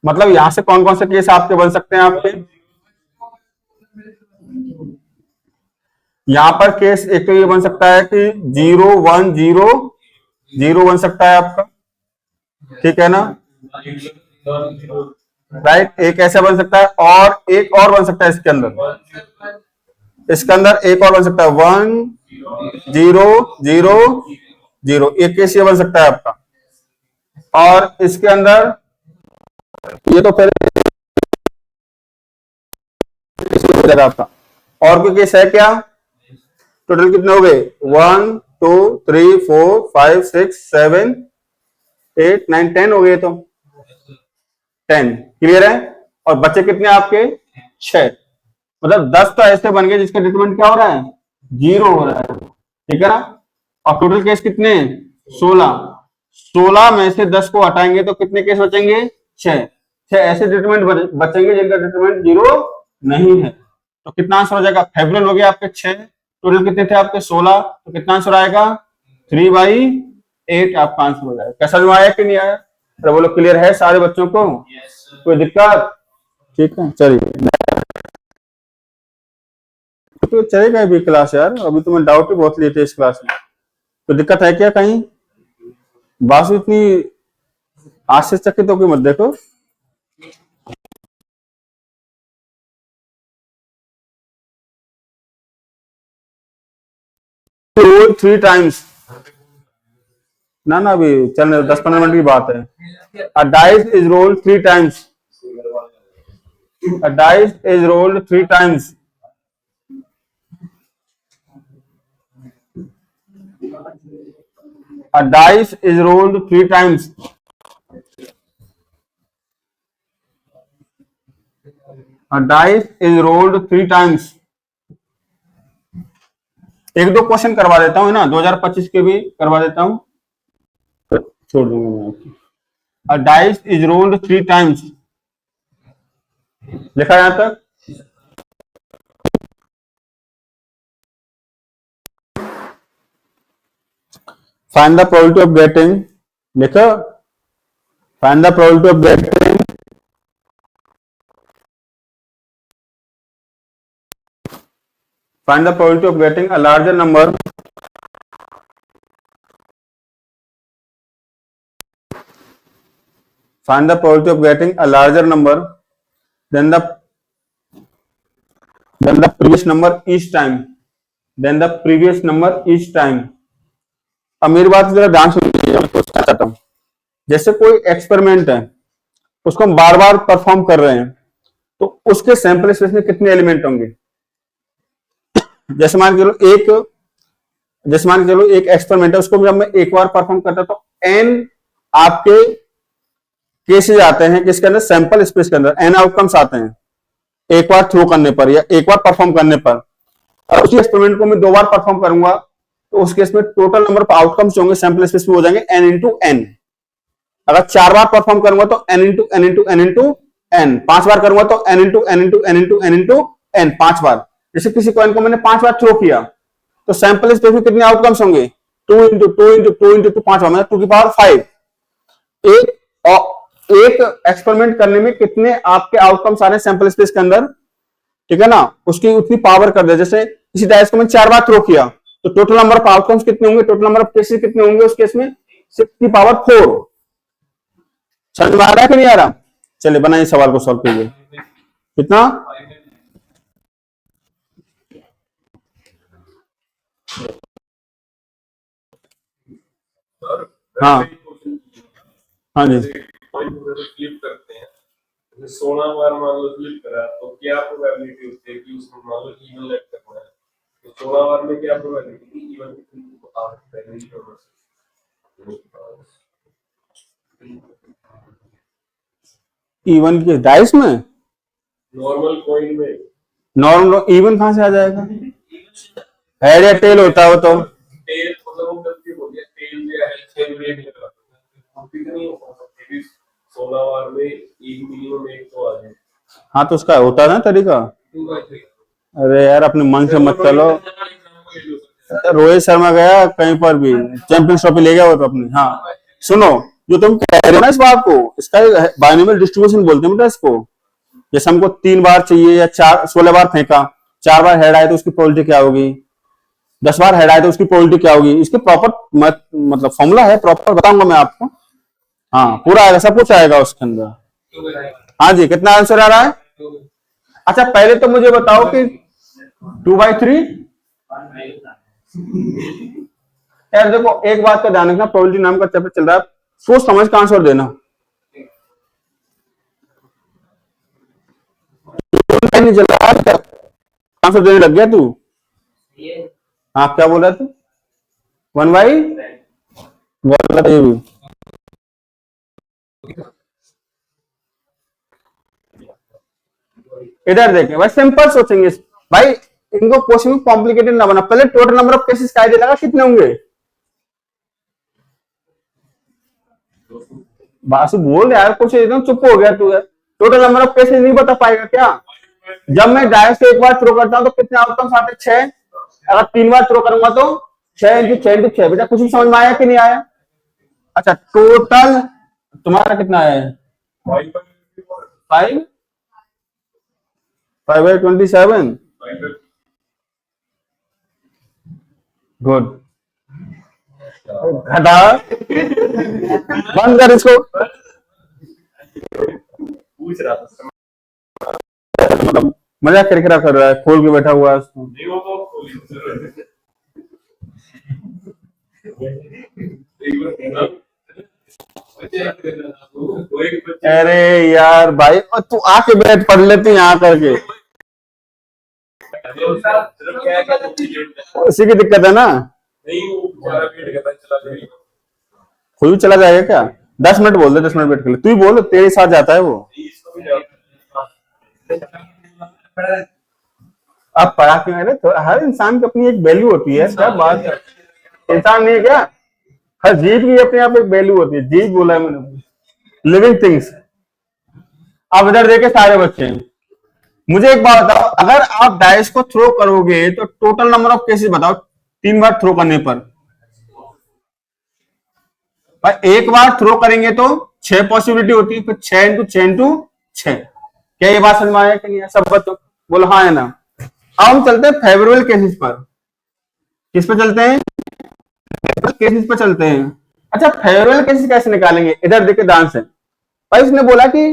मतलब यहां से कौन कौन से केस आपके बन सकते हैं? आपके यहां पर केस एक तो ये बन सकता है कि 0 1 0 0 बन सकता है आपका, ठीक है ना? राइट, एक ऐसा बन सकता है, और एक और बन सकता है इसके अंदर एक और बन सकता है 1 0 0 0, एक केस ये बन सकता है आपका। और इसके अंदर ये तो फिर आपका। और कोई केस है क्या? टोटल कितने हो गए? 1 2 3 4 5 6 7 8 9 10 हो गए, तो 10 क्लियर है। और बच्चे कितने आपके 6, मतलब 10 तो ऐसे बन गए जिसका डिटरमिनेंट क्या हो रहा है 0 हो रहा है, ठीक है ना। और टोटल केस कितने 16, 16 में से 10 को हटाएंगे तो कितने केस बचेंगे 6, 6 ऐसे डिटरमिनेंट बचेंगे जिनका डिटरमिनेंट 0 नहीं है। तो कितना आंसर हो जाएगा, फेब्रुअल हो गया आपके 6, टोटल कितने थे आपके 16, तो कितना आंसर आएगा 3/8 आपका आंसर हो जाएगा। कैसा जो आया कि नहीं आया, तो बोलो क्लियर है सारे बच्चों को, कोई दिक्कत, ठीक है चलिए। तो चलेगा अभी क्लास यार, अभी तो मैं डाउट ही बहुत लिए थे इस क्लास में, तो दिक्कत है क्या कहीं, बात इतनी आश्चर्यचकित होकर मत देखो। रोल 3 टाइम्स, ना ना अभी चल 10-15 मिनट की बात है। अ dice is rolled 3 times, a dice is rolled 3 times, a dice is rolled 3 times, a dice is rolled 3 times. एक दो क्वेश्चन करवा देता हूँ ना, 2025 के भी करवा देता हूँ, छोड़ दूंगा मैं आपको। A dice is rolled 3 times, लिखा यहां तक। Find the probability of getting, लिखो, find the probability of getting, find the probability of getting a larger number, find the probability of getting a larger number than the previous number each time, than the previous number each time। अब मेरी बात जरा ध्यान सुनिए, मैं कुछ कहना चाहता हूं। जैसे कोई एक्सपेरिमेंट है, उसको हम बार बार परफॉर्म कर रहे हैं, तो उसके सैंपल स्पेस में कितने एलिमेंट होंगे। जैसे मान के चलो एक एक्सपेरिमेंट है, उसको जब मैं एक बार परफॉर्म करता तो n आपके केसेस आते हैं किसके अंदर, सैंपल स्पेस के अंदर n आउटकम्स आते हैं एक बार थ्रो करने पर या एक बार परफॉर्म करने पर। और उसी एक्सपेरिमेंट को मैं 2 बार परफॉर्म करूंगा तो उस केस में टोटल नंबर ऑफ आउटकम्स होंगे सैंपल स्पेस में हो जाएंगे n इंटू n। अगर 4 बार परफॉर्म करूंगा तो n into n into n into n, 5 बार करूंगा तो n into n into n into n into n, 5 बार। जैसे किसी कॉइन को मैंने 5 बार थ्रो किया तो सैंपल स्पेस में कितने आउटकम्स होंगे 2 इंटू 2 इंटू 2 इंटू 2, 5 बार मतलब 2 की पावर 5। एक एक्सपेरिमेंट करने में कितने आपके आउटकम्स आ रहे हैं सैंपल स्पेस के अंदर, ठीक है ना, उसकी उतनी पावर कर दे। जैसे इसी डाइस को मैं 4 बार थ्रो किया तो टोटल नंबर ऑफ आउटकम्स कितने होंगे, टोटल नंबर ऑफ केसेस कितने होंगे उस केस में 6 की पावर 4। समझ में आ रहा है कि नहीं आ रहा, चलिए बनाइए सवाल को सॉल्व कीजिए। कितना, हाँ हाँ जी, फ्लिप करते हैं, जैसे 16 बार मान लो फ्लिप करा तो क्या प्रोबेबिलिटी होती है कि उसमें मान लो इवन लेट करना है, तो 16 बार में क्या प्रोबेबिलिटी कि इवन पहले ही होना इवन के डाइस में, नॉर्मल कॉइन में नॉर्मल इवन कहां से आ जाएगा, हेड या टेल होता है वो तो। टेल मतलब वो गलती हो गया, टेल या हेड से रिलेट कर रहा है, कितनी हो सकती है 16 बार में एक मिनिमम एक तो आ जाए। हाँ तो उसका होता है ना तरीका। 2/3। अरे यार अपने मन से मत चलो, रोहित शर्मा गया कहीं पर भी चैंपियंस ट्रॉफी ले गया वो तो अपनी। हाँ सुनो, जो तुम कह रहे हो ना इस बात को, इसका बाइनोमियल डिस्ट्रीब्यूशन बोलते हैं बेटा इसको। जैसे हमको 3 बार चाहिए या 16 बार फेंका, 4 बार हेड आए तो उसकी प्रोबेबिलिटी क्या होगी, 10 बार हेड आए तो उसकी प्रोबेबिलिटी क्या होगी, इसके प्रॉपर मतलब फॉर्मूला है, प्रॉपर बताऊंगा मैं आपको। हाँ पूरा आएगा, सब कुछ आएगा उसके अंदर। हाँ जी, कितना आंसर आ रहा है। अच्छा पहले तो मुझे बताओ कि 2/3, यार देखो एक बात का ध्यान रखना, प्रोबेबिलिटी नाम का चैप्टर चल रहा है, सोच समझ का आंसर देना। नहीं चल रहा है, आंसर देने लग गया तू। हाँ क्या बोल रहा तू, 1/, गलत ये भी। इधर देखें भाई, सिंपल सोचेंगे भाई, इनको क्वेश्चन कॉम्प्लिकेटेड ना बना, पहले टोटल नंबर ऑफ केसेस का आइडिया लगा कितने होंगे। बासु बोल यार, कुछ एकदम चुप हो गया तू यार। टोटल नंबर ऑफ केसेस नहीं बता पाएगा क्या? जब मैं डायरेक्ट से एक बार थ्रो करता हूं तो कितने आउटकम्स आते हैं? 6। अगर 3 बार थ्रो करूंगा तो 6 इंटू 6 इंटू 6। बेटा कुछ भी समझ में आया कि नहीं आया? अच्छा, टोटल तुम्हारा कितना है? 5 5/27। गुड। घटा, बंद कर इसको। पूछ रहा था मतलब मजाक करके कर रहा है, खोल के बैठा हुआ है उसको। नहीं, वो तो खोली अरे यार भाई, और तू आके बैठ पढ़ लेती यहाँ करके, उसी की दिक्कत है ना। नहीं, वो बेचारा वेट कर रहा है, चला जाएगा। खुद ही चला जाएगा क्या? 10 मिनट बोल दे, 10 मिनट वेट कर ले। तू ही बोल, तेरे साथ जाता है वो। इसको भी जाओ। अब पढ़ा क्यों है? तो हर इंसान की अपनी एक वैल्यू होती है। क्या बात है, इंसान नहीं है क्या? हर जीव की अपने आप एक वैल्यू होती है। जीव बोला है मैंने, लिविंग थिंग्स। अब इधर देखे सारे बच्चे, मुझे एक बात बताओ, अगर आप डाइस को थ्रो करोगे तो टोटल नंबर ऑफ केसेस बताओ 3 बार थ्रो करने पर। भाई एक बार थ्रो करेंगे तो 6 पॉसिबिलिटी होती है, फिर 6 इंटू 6 इंटू 6। क्या ये बात समझ में आया कि नहीं? सब बच्चों बोलो हाँ है ना। अब हम चलते हैं फेवरेबल केसेस पर। किस पर चलते हैं? केसेस पर चलते हैं। अच्छा, फेवरेबल केसेस कैसे निकालेंगे? इधर देखिए ध्यान से। भाई उसने बोला कि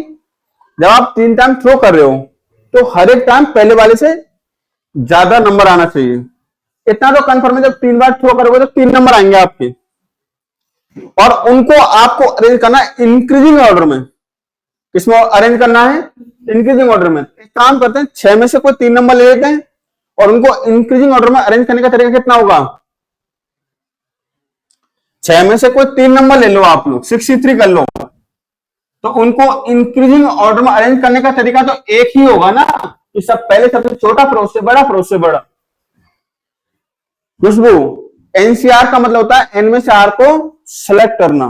जब आप 3 टाइम थ्रो कर रहे हो तो हर एक टाइम पहले वाले से ज्यादा नंबर आना चाहिए। इतना तो कंफर्म है, जब 3 बार थ्रो करोगे तो 3 नंबर आएंगे आपके, और उनको आपको अरेंज करना है इंक्रीजिंग ऑर्डर में। किसमें अरेंज करना है? इंक्रीजिंग ऑर्डर में। एक काम करते हैं, 6 में से कोई 3 नंबर ले लेते हैं और उनको इंक्रीजिंग ऑर्डर में अरेंज करने का तरीका कितना होगा? 6 में से कोई 3 नंबर ले लो आप लोग, 63 कर लो, तो उनको इंक्रीजिंग ऑर्डर में अरेंज करने का तरीका तो एक ही होगा ना, कि सब पहले सबसे छोटा फिर उससे बड़ा फिर उससे बड़ा। खुशबू, एनसीआर का मतलब होता है एन में से आर को सेलेक्ट करना।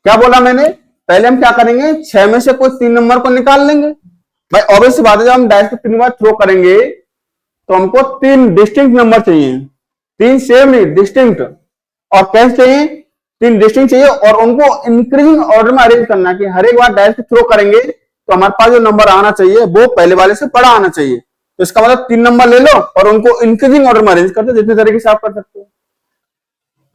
क्या बोला मैंने? पहले हम क्या करेंगे, 6 में से कोई 3 नंबर को निकाल लेंगे। भाई ऑब्वियस बात है, जब हम डायरेक्ट 3 बार थ्रो करेंगे तो हमको 3 डिस्टिंक्ट नंबर चाहिए। 3 सेम नहीं, डिस्टिंक्ट। और कैसे चाहिए? 3 डिस्टिंक्ट चाहिए, और उनको इंक्रीजिंग ऑर्डर में अरेंज करना, कि हर एक बार डायरेक्ट थ्रो करेंगे तो हमारे पास जो नंबर आना चाहिए वो पहले वाले से बड़ा आना चाहिए। तो इसका मतलब 3 नंबर ले लो और उनको इंक्रीजिंग ऑर्डर में अरेंज कर दो, जितने तरीके से आप कर सकते हो।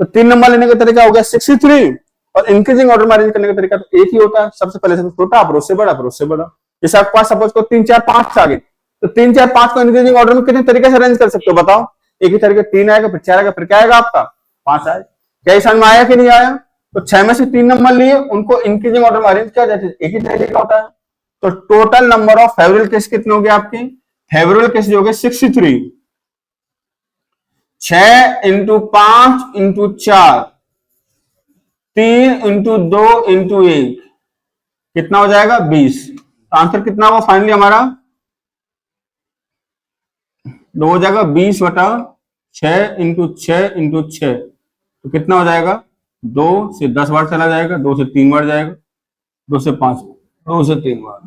तो 3 नंबर लेने का तरीका हो गया 63, और इंक्रीजिंग ऑर्डर में अरेंज करने का तरीका तो एक ही होता है, सबसे पहले सबसे छोटा फिर उससे बड़ा फिर उससे बड़ा। जैसे आपके पास सपोज को 3 4 5 आ गए, तो 3 4 5 को इंक्रीजिंग ऑर्डर में कितने तरीके से अरेंज कर सकते हो बताओ? एक ही तरीके, 3 आएगा फिर 4 आएगा फिर क्या आएगा आपका? 5 आएगा। क्या समझ में आया कि नहीं आया? तो 6 में से 3 नंबर लिए, उनको इंक्रीजिंग ऑर्डर में अरेंज किया जाए, एक ही तरीके का होता है। तो total number of favourable case कितने हो गए आपके? फेवरेबल केस जो हो गए 63। 6 इंटू 5 इंटू 4, 3 इंटू 2 इंटू 1, कितना हो जाएगा? 20। तो आंसर कितना हुआ फाइनली हमारा? 2 हो जाएगा 20/6 इंटू 6 इंटू 6। तो कितना हो जाएगा? 2 से 10 बार चला जाएगा, 2 से 3 बार जाएगा, 2 से 5, 2 से 3 बार।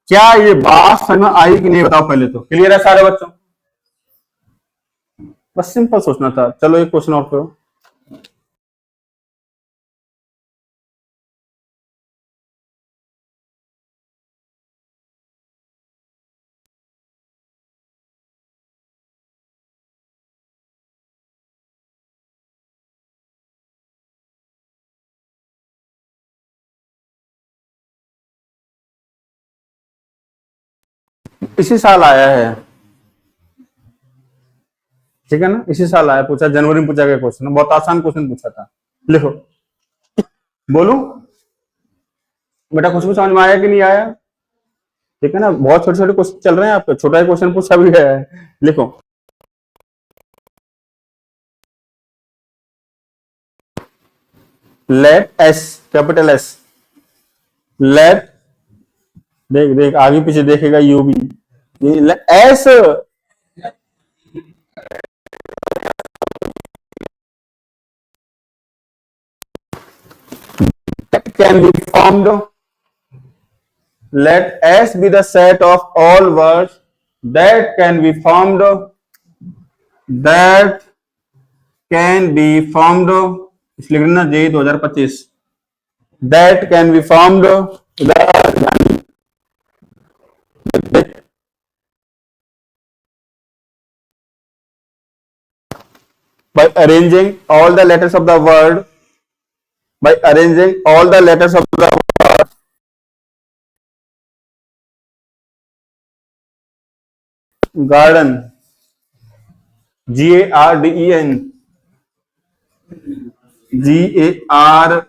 क्या ये बात समझ में आई कि नहीं बताओ? पहले तो क्लियर है सारे बच्चों? बस सिंपल सोचना था। चलो एक क्वेश्चन और करो। इसी साल आया है, ठीक है ना? इसी साल आया, पूछा जनवरी में पूछा गया क्वेश्चन, बहुत आसान क्वेश्चन पूछा था। लिखो, बोलू बेटा, कुछ भी समझ में आया कि नहीं आया? ठीक है ना, बहुत छोटे छोटे क्वेश्चन चल रहे हैं आपके, छोटा क्वेश्चन पूछा भी गया है, लिखो। Let S, capital S, let, देख देख आगे पीछे देखेगा यू भी, S can be formed. Let S be the set of all words that can be formed, that can be formed, इसलिए लिख लेना J 2025, that can be formed by arranging all the letters of the word, by arranging all the letters of the word garden, GARDEN, GARDEN,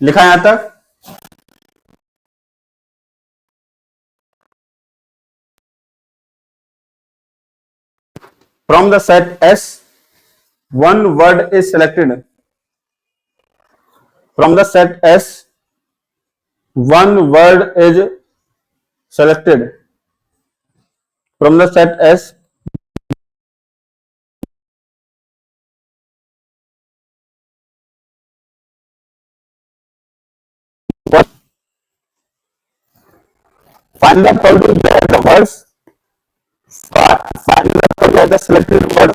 लिखा यहां तक। From the set S, one word is selected. From the set S, one word is selected. From the set S, find the probability that the words, find the probability that the selected word,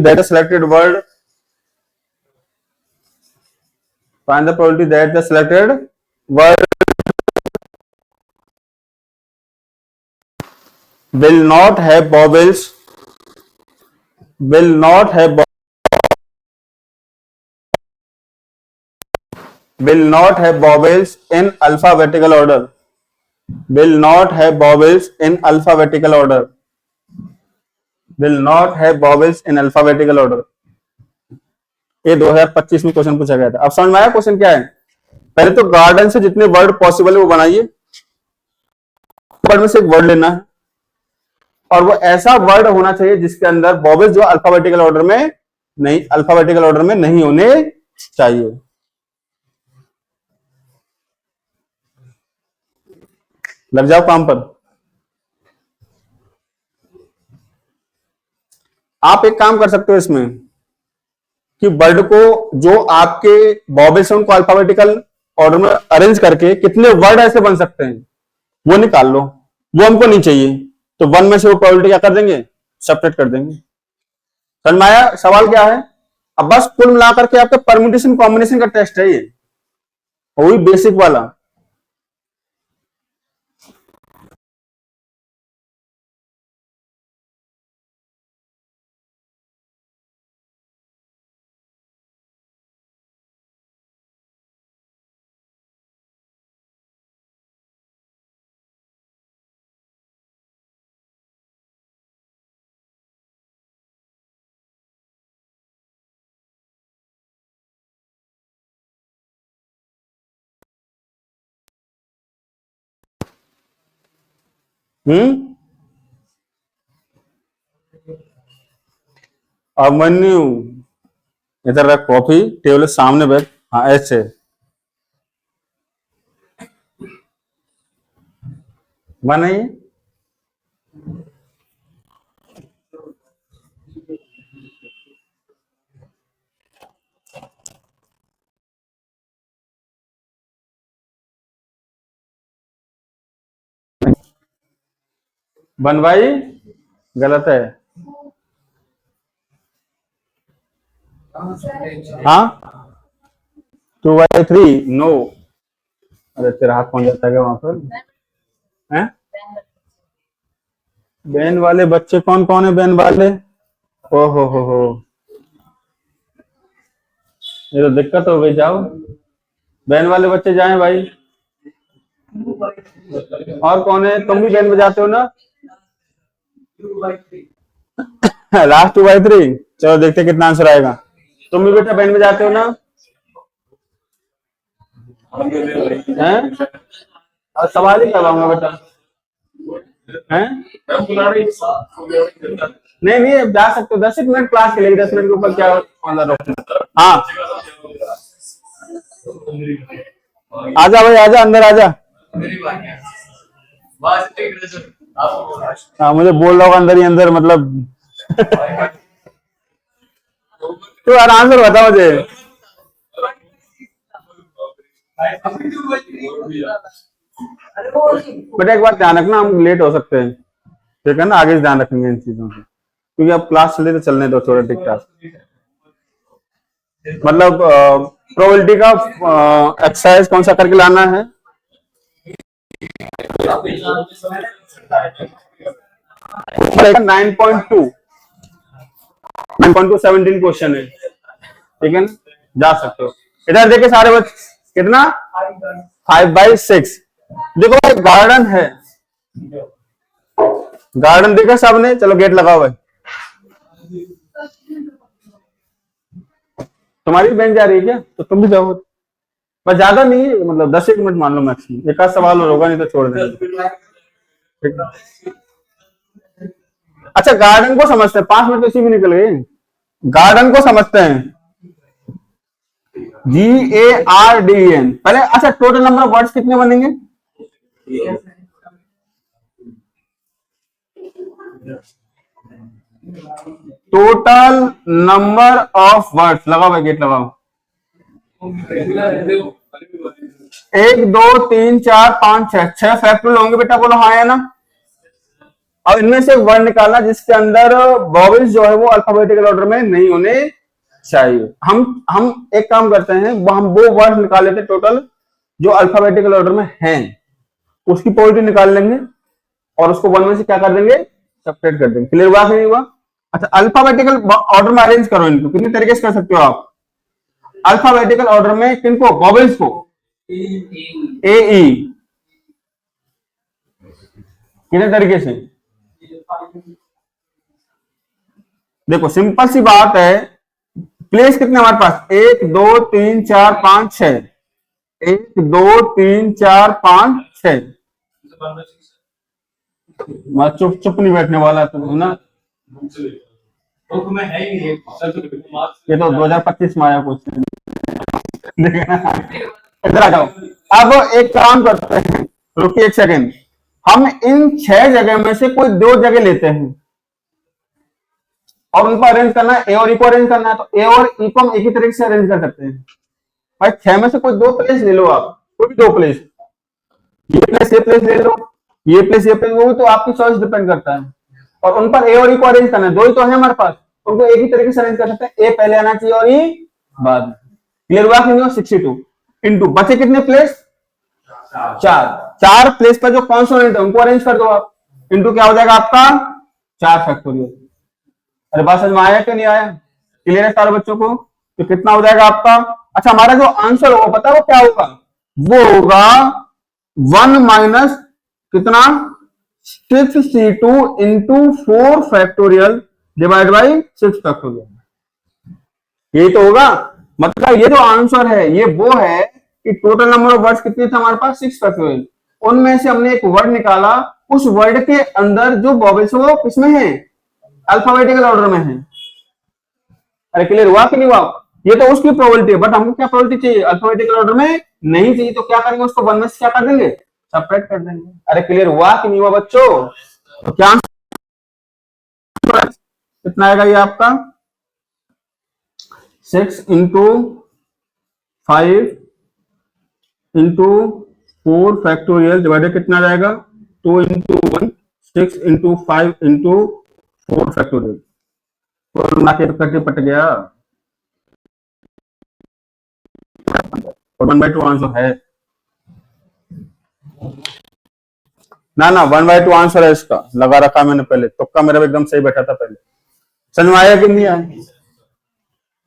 that the selected word, find the probability that the selected word will not have vowels, will not have will not have vowels in alphabetical order, will not have vowels in alphabetical order, will not have vowels in alphabetical order। ये 2025 में क्वेश्चन पूछा गया था। अब समझ में आया क्वेश्चन क्या है? पहले तो गार्डन से जितने वर्ड पॉसिबल है वो बनाइए, वर्ड में से एक वर्ड लेना है और वो ऐसा वर्ड होना चाहिए जिसके अंदर वॉवेल्स जो अल्फाबेटिकल ऑर्डर में नहीं, अल्फाबेटिकल ऑर्डर में नहीं होने चाहिए। लग जाओ काम पर। आप एक काम कर सकते हो इसमें कि वर्ड को जो आपके वॉवेल्स हैं उनको अल्फाबेटिकल ऑर्डर में अरेंज करके कितने वर्ड ऐसे बन सकते हैं वो निकाल लो, वो हमको नहीं चाहिए, तो वन में से वो प्रोबेबिलिटी क्या कर देंगे, सेपरेट कर देंगे। समझ में आया सवाल क्या है? अब बस कुल मिलाकर के आपके परम्यूटेशन कॉम्बिनेशन का टेस्ट है ये, वही बेसिक वाला। अमन्यु इधर रख कॉफी, टेबल सामने बैठ, हाँ ऐसे बनाइए। बनवाई गलत है, हाँ 2/3 नो। अरे तेरा हाथ पहुंच जाता है वहां पर हैं? बैन वाले बच्चे कौन कौन है? बैन वाले, ओ हो, ये तो दिक्कत हो गई। जाओ बैन वाले बच्चे जाएं भाई। और कौन है? तुम भी बैन बजाते हो ना? लास्ट 2/3। चलो देखते हैं कितना आंसर आएगा। तुम भी बेटा बैंड में जाते हो ना? हैं? और सवाल ही करवाऊंगा बेटा। हैं? नहीं नहीं, अब जा सकते हो। 10 मिनट क्लास के लिए, 10 मिनट के ऊपर क्या मतलब रोकना। हाँ आजा भाई, आजा अंदर आजा। हाँ मुझे बोल रहा होगा अंदर ही अंदर, मतलब तो यार आंसर बता मुझे। बेटा एक बात ध्यान रखना, हम लेट हो सकते हैं, ठीक है ना? आगे से ध्यान रखेंगे इन चीजों से, क्योंकि अब क्लास चले तो चलने दो थोड़ा ठीक ठाक। मतलब प्रोबेबिलिटी का एक्सरसाइज कौन सा करके लाना है? 9.2 17 क्वेश्चन है, ठीक है ना? जा सकते हो। इधर देखे सारे बच्चे, कितना? 5/6। देखो गार्डन है, गार्डन देखा सबने? चलो गेट लगाओ भाई। तुम्हारी बेंच जा रही है क्या? तो तुम भी जाओ, पर ज्यादा नहीं है, मतलब 10 मिनट मान लो मैक्सिमम। एक आध सवाल और होगा, नहीं तो छोड़ देंगे। अच्छा गार्डन को समझते हैं, 5 मिनट तो इसी में निकल गए। गार्डन को समझते हैं, GARDEN पहले। अच्छा टोटल नंबर ऑफ वर्ड्स कितने बनेंगे? टोटल नंबर ऑफ वर्ड्स लगाओ भाई, गेट लगाओ। 1 2 3 4 5 6 6 फैक्टोरियल होंगे बेटा, बोलो हाँ या ना? और इनमें से एक वर्ड निकालना जिसके अंदर वॉवेल्स जो है वो अल्फाबेटिकल ऑर्डर में नहीं होने चाहिए। हम एक काम करते हैं, हम वो वर्ड निकाल लेते हैं टोटल जो अल्फाबेटिकल ऑर्डर में हैं, उसकी प्रोबेबिलिटी निकाल लेंगे और उसको 1 में से क्या कर देंगे? सेपरेट कर देंगे। क्लियर हुआ कि नहीं हुआ? अच्छा अल्फाबेटिकल ऑर्डर में अरेंज करो इनको। कितने तरीके से कर सकते हो आप अल्फाबेटिकल ऑर्डर में? किनको? वॉवेल्स को। AE कितने तरीके से? देखो सिंपल सी बात है, प्लेस कितने हमारे पास? 1 2 3 4 5 6। 1 2 3 4 5 6। मैं चुप चुप नहीं बैठने वाला तुम ना। ये तो 2025 में आया क्वेश्चन। इधर आ जाओ। अब एक काम करते हैं, रुकिए एक सेकेंड। हम इन 6 जगह में से कोई 2 जगह लेते हैं और उनको अरेंज करना है। ए और ई को अरेंज करना है, तो ए और ई को हम एक ही तरीके से अरेंज कर सकते हैं। भाई 6 में से कोई 2 प्लेस ले लो आप, कोई भी 2 प्लेस। ये प्लेस ले लो, ये प्लेस वो भी तो आपकी चॉइस डिपेंड करता है। और उन पर ए और ई को अरेंज करना है, 2 ही तो है हमारे पास, उनको एक ही तरीके से अरेंज कर सकते हैं। ए पहले आना चाहिए और ई बाद में। क्लियर हुआ कि नहीं? 62 इंटू बचे कितने प्लेस? 4 प्लेस पर जो कॉन्सोनेंट है उनको अरेंज कर दो आप, इंटू क्या हो जाएगा आपका? 4 फैक्टोरियल। अरे बात समझ में आया कि नहीं आया? क्लियर है सारे बच्चों को? तो कितना हो जाएगा आपका? अच्छा हमारा जो आंसर होगा पता है वो क्या होगा? वो होगा 1 माइनस कितना? 6C2 into 4 factorial divide by 6 factorial. यही तो होगा। मतलब ये जो आंसर है ये वो है कि टोटल नंबर ऑफ वर्ड्स कितने थे हमारे पास? 6 फैक्टोरियल। उनमें से हमने एक वर्ड निकाला, उस वर्ड के अंदर जो वॉवेल्स है वो किसमें है? अल्फाबेटिकल ऑर्डर में है। अरे क्लियर हुआ कि नहीं हुआ? ये तो उसकी प्रोबेबिलिटी है, बट हमको क्या प्रोबेबिलिटी चाहिए? अल्फाबेटिकल ऑर्डर में नहीं चाहिए, तो क्या करेंगे? उसको 1 में से क्या कर देंगे? सेपरेट कर देंगे। अरे क्लियर हुआ कि नहीं हुआ बच्चों? तो क्या कितना आएगा ये आपका? 6 इंटू 5 इंटू 4 फैक्टोरियल डिवाइडेड कितना जाएगा? 2 इंटू 1 6 इंटू 5 इंटू 4 फैक्टोरियल। तो पट गया और 1/2 आंसर है ना? 1/2 आंसर है इसका, लगा रखा मैंने पहले। तुक्का मेरा एकदम सही बैठा था पहले। समझ में आया कि नहीं आया?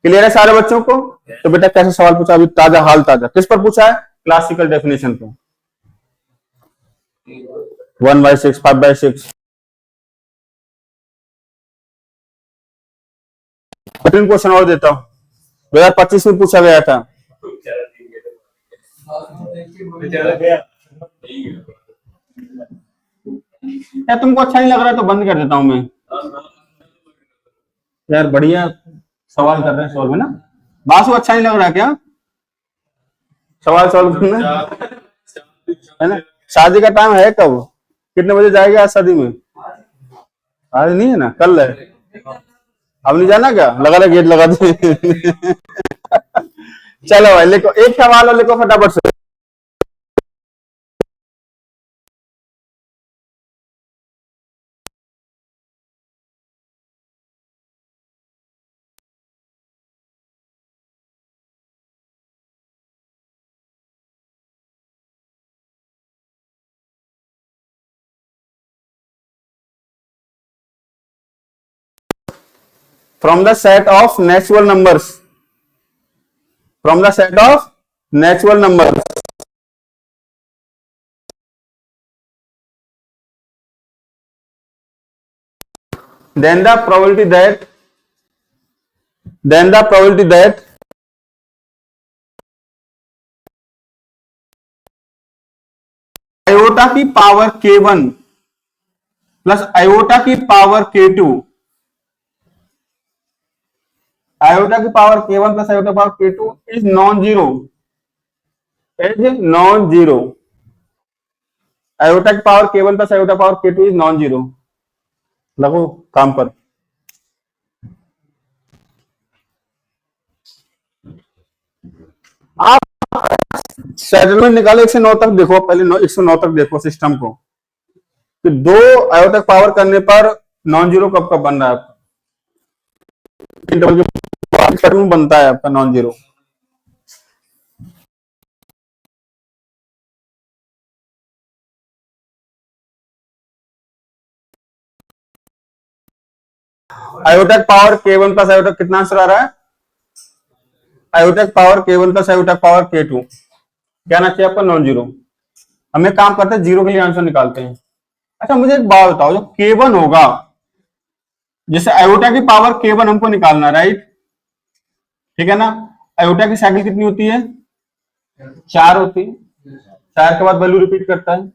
क्लियर है सारे बच्चों को? तो बेटा कैसे सवाल पूछा अभी? ताजा हाल ताजा। किस पर पूछा है? क्लासिकल डेफिनेशन पे। 1/6 5/6 कठिन क्वेश्चन और देता हूँ, 2025 में पूछा गया था। बेचारा गया नहीं गया। यार तुमको अच्छा नहीं लग रहा है तो बंद कर देता हूँ मैं। यार बढ़िया सवाल कर रहे हैं सॉल्व में ना। बासु अच्छा नहीं लग रहा है क्या सवाल सॉल्व करना, है ना? शादी का टाइम है कब, कितने बजे जाएगा आज शादी में? आज नहीं है ना, कल है। अब नहीं जाना क्या, लगा रहा गेट लगा दे। चलो भाई लिखो, एक सवाल और लिखो फटाफट से। From the set of natural numbers, from the set of natural numbers, then the probability that iota की पावर k1 प्लस आयोटा की पावर k2, आयोटा की power k1 plus iota power k2 is non zero, iota की power k1 plus iota power k2 is non zero. लगो काम पर। आप सेटलमेंट निकालो 109 तक देखो, पहले 109 तक देखो सिस्टम को कि दो आयोटा पावर करने पर नॉन जीरो कब कब बन रहा है आपका, इंटरवल के बाद बनता है आपका non zero. Iota power k1 plus iota कितना आंसर आ रहा है, iota power k1 plus iota power k2 क्या ना चाहिए आपका नॉन जीरो। हमें काम करते हैं जीरो के लिए आंसर निकालते हैं। अच्छा मुझे एक बात बताओ, जो k1 होगा, जैसे आयोटा की पावर k1 हमको निकालना, राइट, ठीक है ना? आयोटा की साइकिल कितनी होती है, 4 होती है, 4 के बाद वैल्यू रिपीट करता है।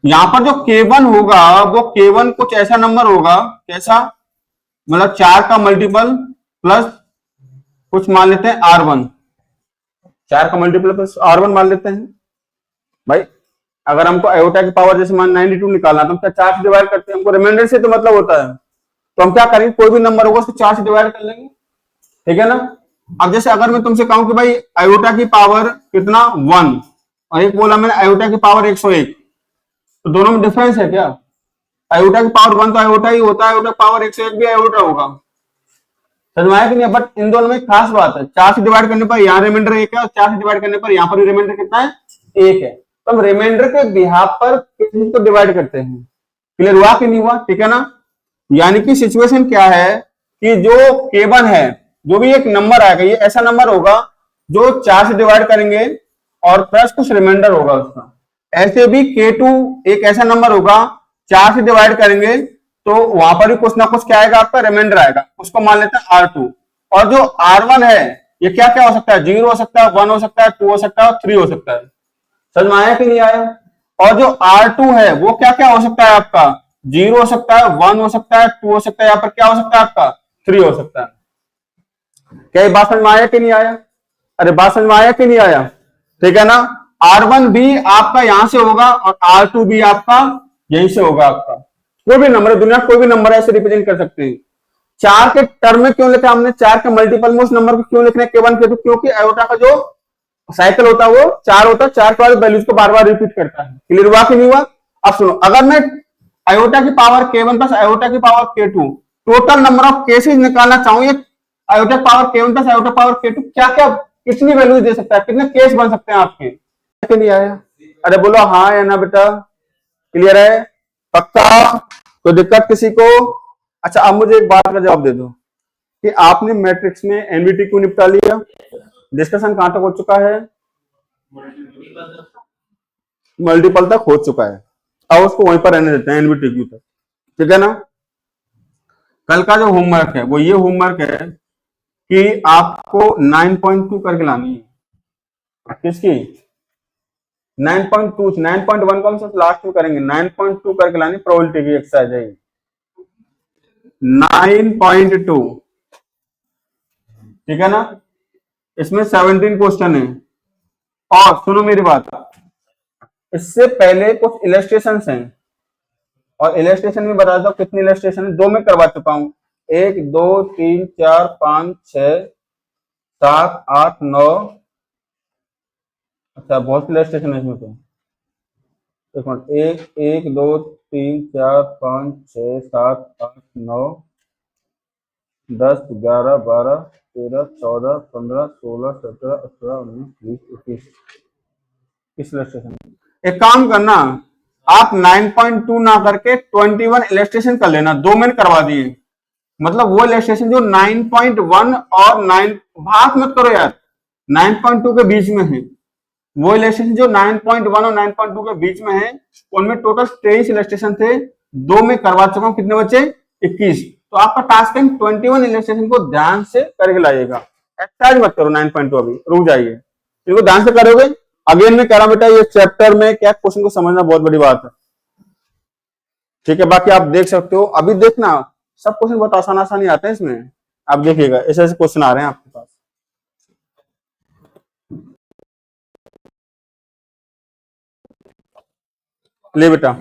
यहां पर जो k1 होगा वो k1 कुछ ऐसा नंबर होगा, कैसा, मतलब 4 का मल्टीपल प्लस कुछ मान लेते हैं r1, 4 का मल्टीपल प्लस r1 मान लेते हैं। भाई अगर हमको आयोटा की पावर जैसे मान 92 निकालना तो हम क्या 4 से डिवाइड करते हैं, हमको रिमाइंडर से तो मतलब होता है, तो हम क्या करेंगे, कोई भी नंबर होगा उसको 4 से डिवाइड कर लेंगे, ठीक है ना? अब जैसे अगर मैं तुमसे कहूं कि भाई आयोटा की पावर कितना 1 और एक बोला मैंने आयोटा की पावर 101, तो दोनों में डिफरेंस है क्या? आयोटा की पावर 1 तो आयोटा ही होता है, आयोटा की पावर 101 भी आयोटा होगा, समझ में आया कि नहीं? बट इन दोनों में एक खास बात है, 4 से डिवाइड करने पर यहाँ रिमाइंडर 1 है और 4 से डिवाइड करने पर यहाँ पर रिमाइंडर कितना है, 1 है। तो हम रिमाइंडर के बिहाफ पर किसी को डिवाइड करते हैं। क्लियर हुआ कि नहीं हुआ? ठीक है ना? यानी कि सिचुएशन क्या है कि जो k1 है, जो भी एक नंबर आएगा, ये ऐसा नंबर होगा जो 4 से डिवाइड करेंगे और प्लस कुछ रिमाइंडर होगा उसका। ऐसे भी k2 एक ऐसा नंबर होगा 4 से डिवाइड करेंगे तो वहां पर भी कुछ ना कुछ क्या आएगा, आपका रिमाइंडर आएगा, उसको मान लेते हैं r2। और जो r1 है ये क्या क्या हो सकता है, 0 हो सकता है, 1 हो सकता है, 2 हो सकता है और 3 हो सकता है। समझ में आया कि नहीं आया? और जो R2 है वो क्या क्या हो सकता है आपका, 0 हो सकता है, 1 हो सकता है, 2 हो सकता है, यहाँ पर क्या हो सकता है आपका 3 हो सकता है। क्या ये बात समझ में आया कि नहीं आया? अरे बात समझ में आया कि नहीं आया? ठीक है ना? R1 भी आपका यहां से होगा और R2 भी आपका यहीं से होगा। आपका कोई भी नंबर है, दुनिया कोई भी नंबर ऐसे रिप्रेजेंट कर सकते हैं। 4 के टर्म में क्यों लिखा हमने, 4 के मल्टीपल में उस नंबर को क्यों लिख रहे हैं k1 k2, क्योंकि आयोटा का जो साइकिल होता है वो 4 होता है, 4 के बाद वैल्यूज को बार बार रिपीट करता है। क्लियर हुआ कि नहीं हुआ? अब सुनो, अगर मैं आयोटा की पावर k1 प्लस आयोटा की power k2 total number of cases निकालना चाहूँ, ये iota power k1 plus iota power k2 क्या क्या कितनी वैल्यूज दे सकता है, कितने केस बन सकते हैं आपके? के नहीं आया? अरे बोलो हाँ या ना बेटा, क्लियर है? पक्का? तो दिक्कत किसी को? अच्छा अब मुझे एक बात का जवाब दे दो कि आपने मैट्रिक्स में एनवीटी क्यों निपटा लिया, डिस्कशन कहां तक हो चुका है? मल्टीपल तक हो चुका है। अब उसको वहीं पर रहने देते हैं, एनवीटी क्यू तक, ठीक है ना? कल का जो होमवर्क है वो ये होमवर्क है कि आपको 9.2 करके लानी है। किसकी? 9.2, 9.1 को हम लास्ट में करेंगे, 9.2 करके लानी प्रोबेबिलिटी की एक्सरसाइज है 9.2, ठीक है ना। इसमें 17 क्वेश्चन है। और सुनो मेरी बात, इससे पहले कुछ इलस्ट्रेशंस हैं, और इलस्ट्रेशन में बता दो कितनी इलस्ट्रेशन है, 2 में करवा चुका हूं, 1 2 3 4 5 6 7 8 9, अच्छा बहुत इलस्ट्रेशन है इसमें तो। एक मिनट, 1 1 2 3 4 5 6 7 8 9 10 11 12 13 14 15 16 17 18 19 20 21 इलस्ट्रेशन। एक काम करना, आप 9.2 ना करके 21 इलस्ट्रेशन कर लेना, 2 मैंने करवा दिए, मतलब वो इलस्ट्रेशन जो 9.1 और 9, भाग मत करो यार, 9.2 के बीच में है, वो इलस्ट्रेशन जो 9.1 और 9.2 के बीच में है, उनमें टोटल 23 इलस्ट्रेशन थे, 2 में करवा चुका हूं, कितने बचे? 21। तो आपका टास्क है 21 इलस्ट्रेशन को ध्यान से करके लाइएगा, एक्सरसाइज मत करो 9.2, अभी रुक जाइए, इनको ध्यान से करोगे। अगेन मैं कह रहा हूं बेटा, ये चैप्टर में क्या क्वेश्चन को समझना बहुत बड़ी बात है, ठीक है। बाकी आप देख सकते हो, अभी देखना सब क्वेश्चन बहुत आसान आसान ही आते हैं इसमें, आप देखिएगा ऐसे ऐसे क्वेश्चन आ रहे हैं आपके पास। ले बेटा